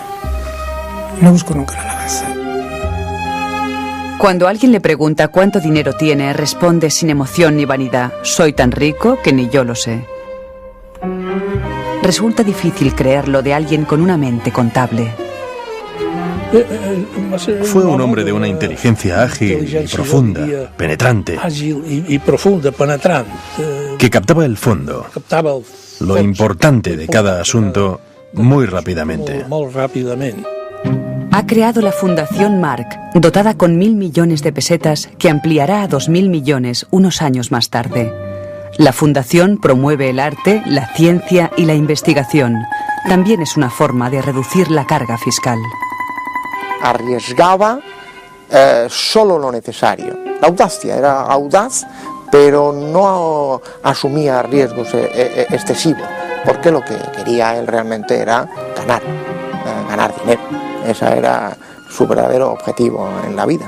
Cuando alguien le pregunta cuánto dinero tiene, responde sin emoción ni vanidad: soy tan rico que ni yo lo sé. Resulta difícil creerlo de alguien con una mente contable. Fue un hombre de una inteligencia ágil y profunda, penetrante, que captaba el fondo, lo importante de cada asunto muy rápidamente. Ha creado la Fundación Marc, dotada con 1.000 millones de pesetas, que ampliará a 2.000 millones unos años más tarde. La Fundación promueve el arte, la ciencia y la investigación. También es una forma de reducir la carga fiscal. Arriesgaba solo lo necesario. La audacia era audaz, pero no asumía riesgos excesivos, porque lo que quería él realmente era ganar dinero. Ese era su verdadero objetivo en la vida.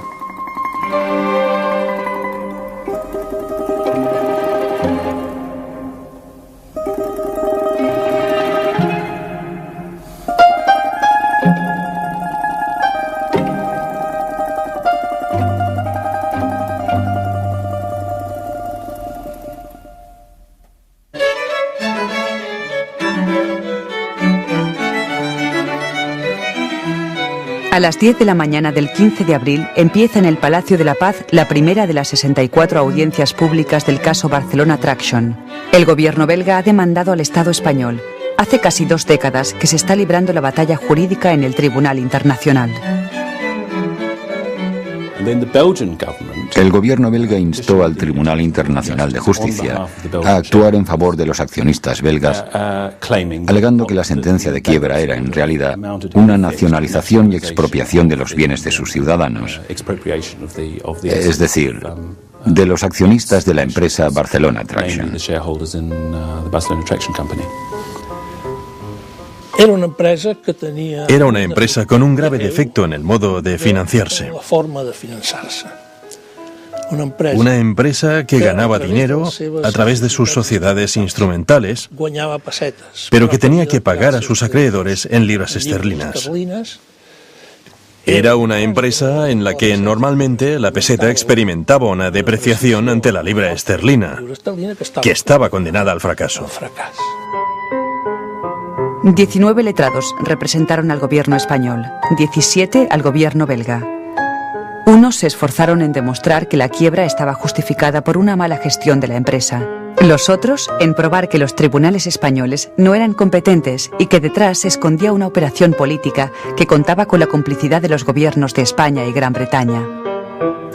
A las 10 de la mañana del 15 de abril empieza en el Palacio de la Paz la primera de las 64 audiencias públicas del caso Barcelona Traction. El gobierno belga ha demandado al Estado español. Hace casi 2 décadas que se está librando la batalla jurídica en el Tribunal Internacional. El gobierno belga instó al Tribunal Internacional de Justicia a actuar en favor de los accionistas belgas, alegando que la sentencia de quiebra era en realidad una nacionalización y expropiación de los bienes de sus ciudadanos, es decir, de los accionistas de la empresa Barcelona Traction. Era una empresa con un grave defecto en el modo de financiarse. Una empresa que ganaba dinero a través de sus sociedades instrumentales, pero que tenía que pagar a sus acreedores en libras esterlinas. Era una empresa en la que normalmente la peseta experimentaba una depreciación ante la libra esterlina, que estaba condenada al fracaso. 19 letrados representaron al gobierno español, 17 al gobierno belga. Unos se esforzaron en demostrar que la quiebra estaba justificada por una mala gestión de la empresa. Los otros en probar que los tribunales españoles no eran competentes y que detrás se escondía una operación política que contaba con la complicidad de los gobiernos de España y Gran Bretaña.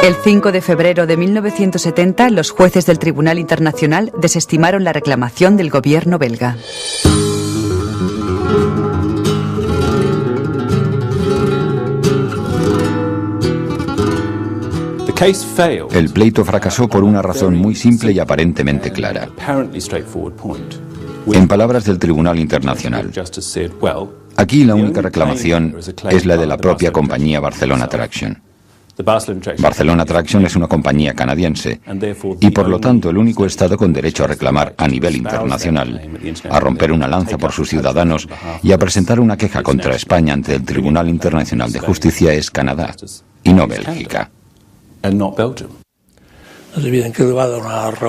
El 5 de febrero de 1970, los jueces del Tribunal Internacional desestimaron la reclamación del gobierno belga. El pleito fracasó por una razón muy simple y aparentemente clara. En palabras del Tribunal Internacional, aquí la única reclamación es la de la propia compañía Barcelona Traction. Barcelona Traction es una compañía canadiense y por lo tanto el único Estado con derecho a reclamar a nivel internacional, a romper una lanza por sus ciudadanos y a presentar una queja contra España ante el Tribunal Internacional de Justicia es Canadá y no Bélgica.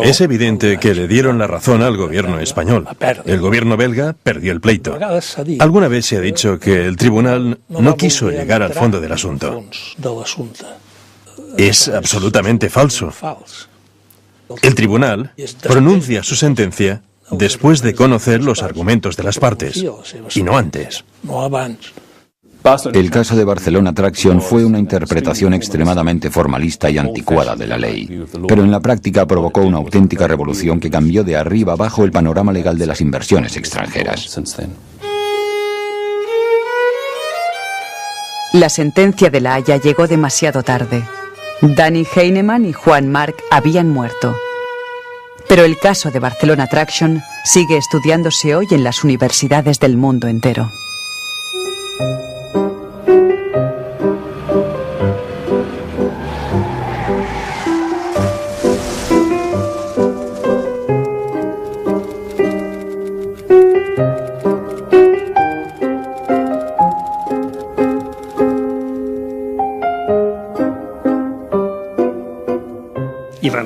Es evidente que le dieron la razón al gobierno español. El gobierno belga perdió el pleito. Alguna vez se ha dicho que el tribunal no quiso llegar al fondo del asunto. es absolutamente falso. El tribunal pronuncia su sentencia después de conocer los argumentos de las partes, y no antes. El caso de Barcelona Traction fue una interpretación extremadamente formalista y anticuada de la ley, pero en la práctica provocó una auténtica revolución que cambió de arriba abajo el panorama legal de las inversiones extranjeras. La sentencia de La Haya llegó demasiado tarde. Danny Heinemann y Juan Marc habían muerto. Pero el caso de Barcelona Traction sigue estudiándose hoy en las universidades del mundo entero.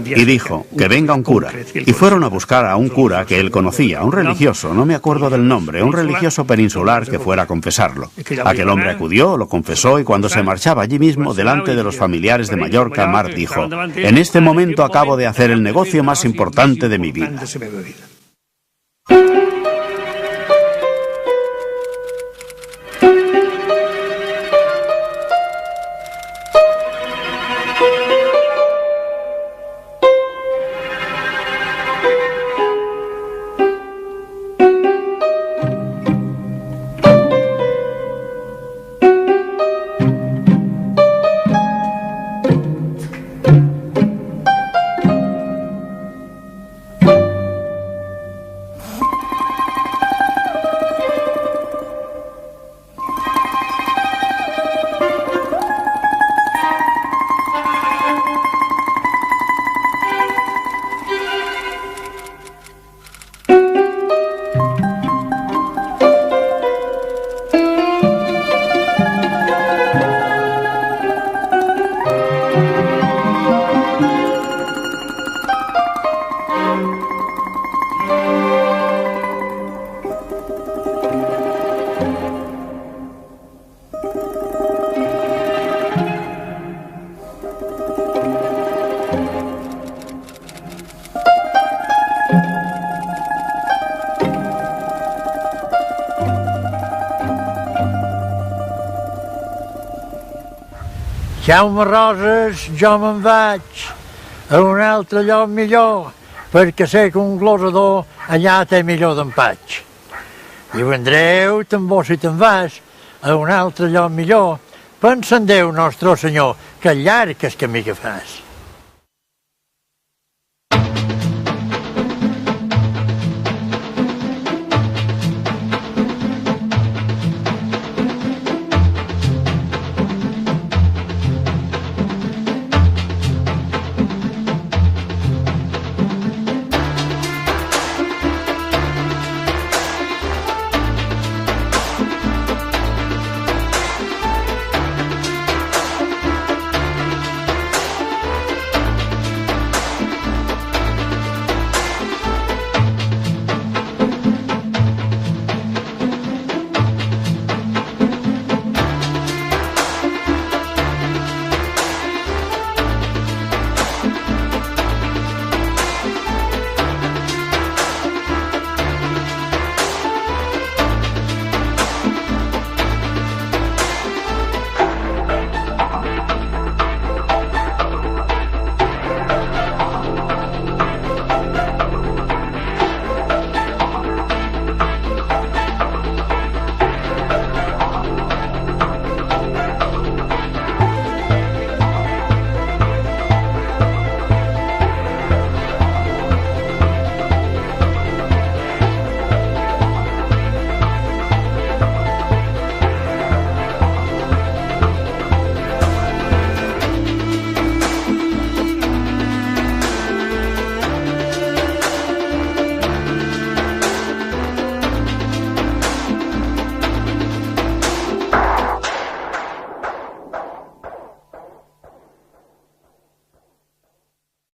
Y dijo, que venga un cura. Y fueron a buscar a un cura que él conocía, un religioso, no me acuerdo del nombre, un religioso peninsular que fuera a confesarlo. Aquel hombre acudió, lo confesó y cuando se marchaba allí mismo, delante de los familiares de Mallorca, Marc dijo, en este momento acabo de hacer el negocio más importante de mi vida. Jaume Roses, jo me'n vaig a un altre lloc millor, perquè sé que un glosador allà té millor d'empatx. I vendreu, te'n vos si te'n vas, a un altre lloc millor. Pensa en Déu, nostre Senyor, que llarg és camí que fas.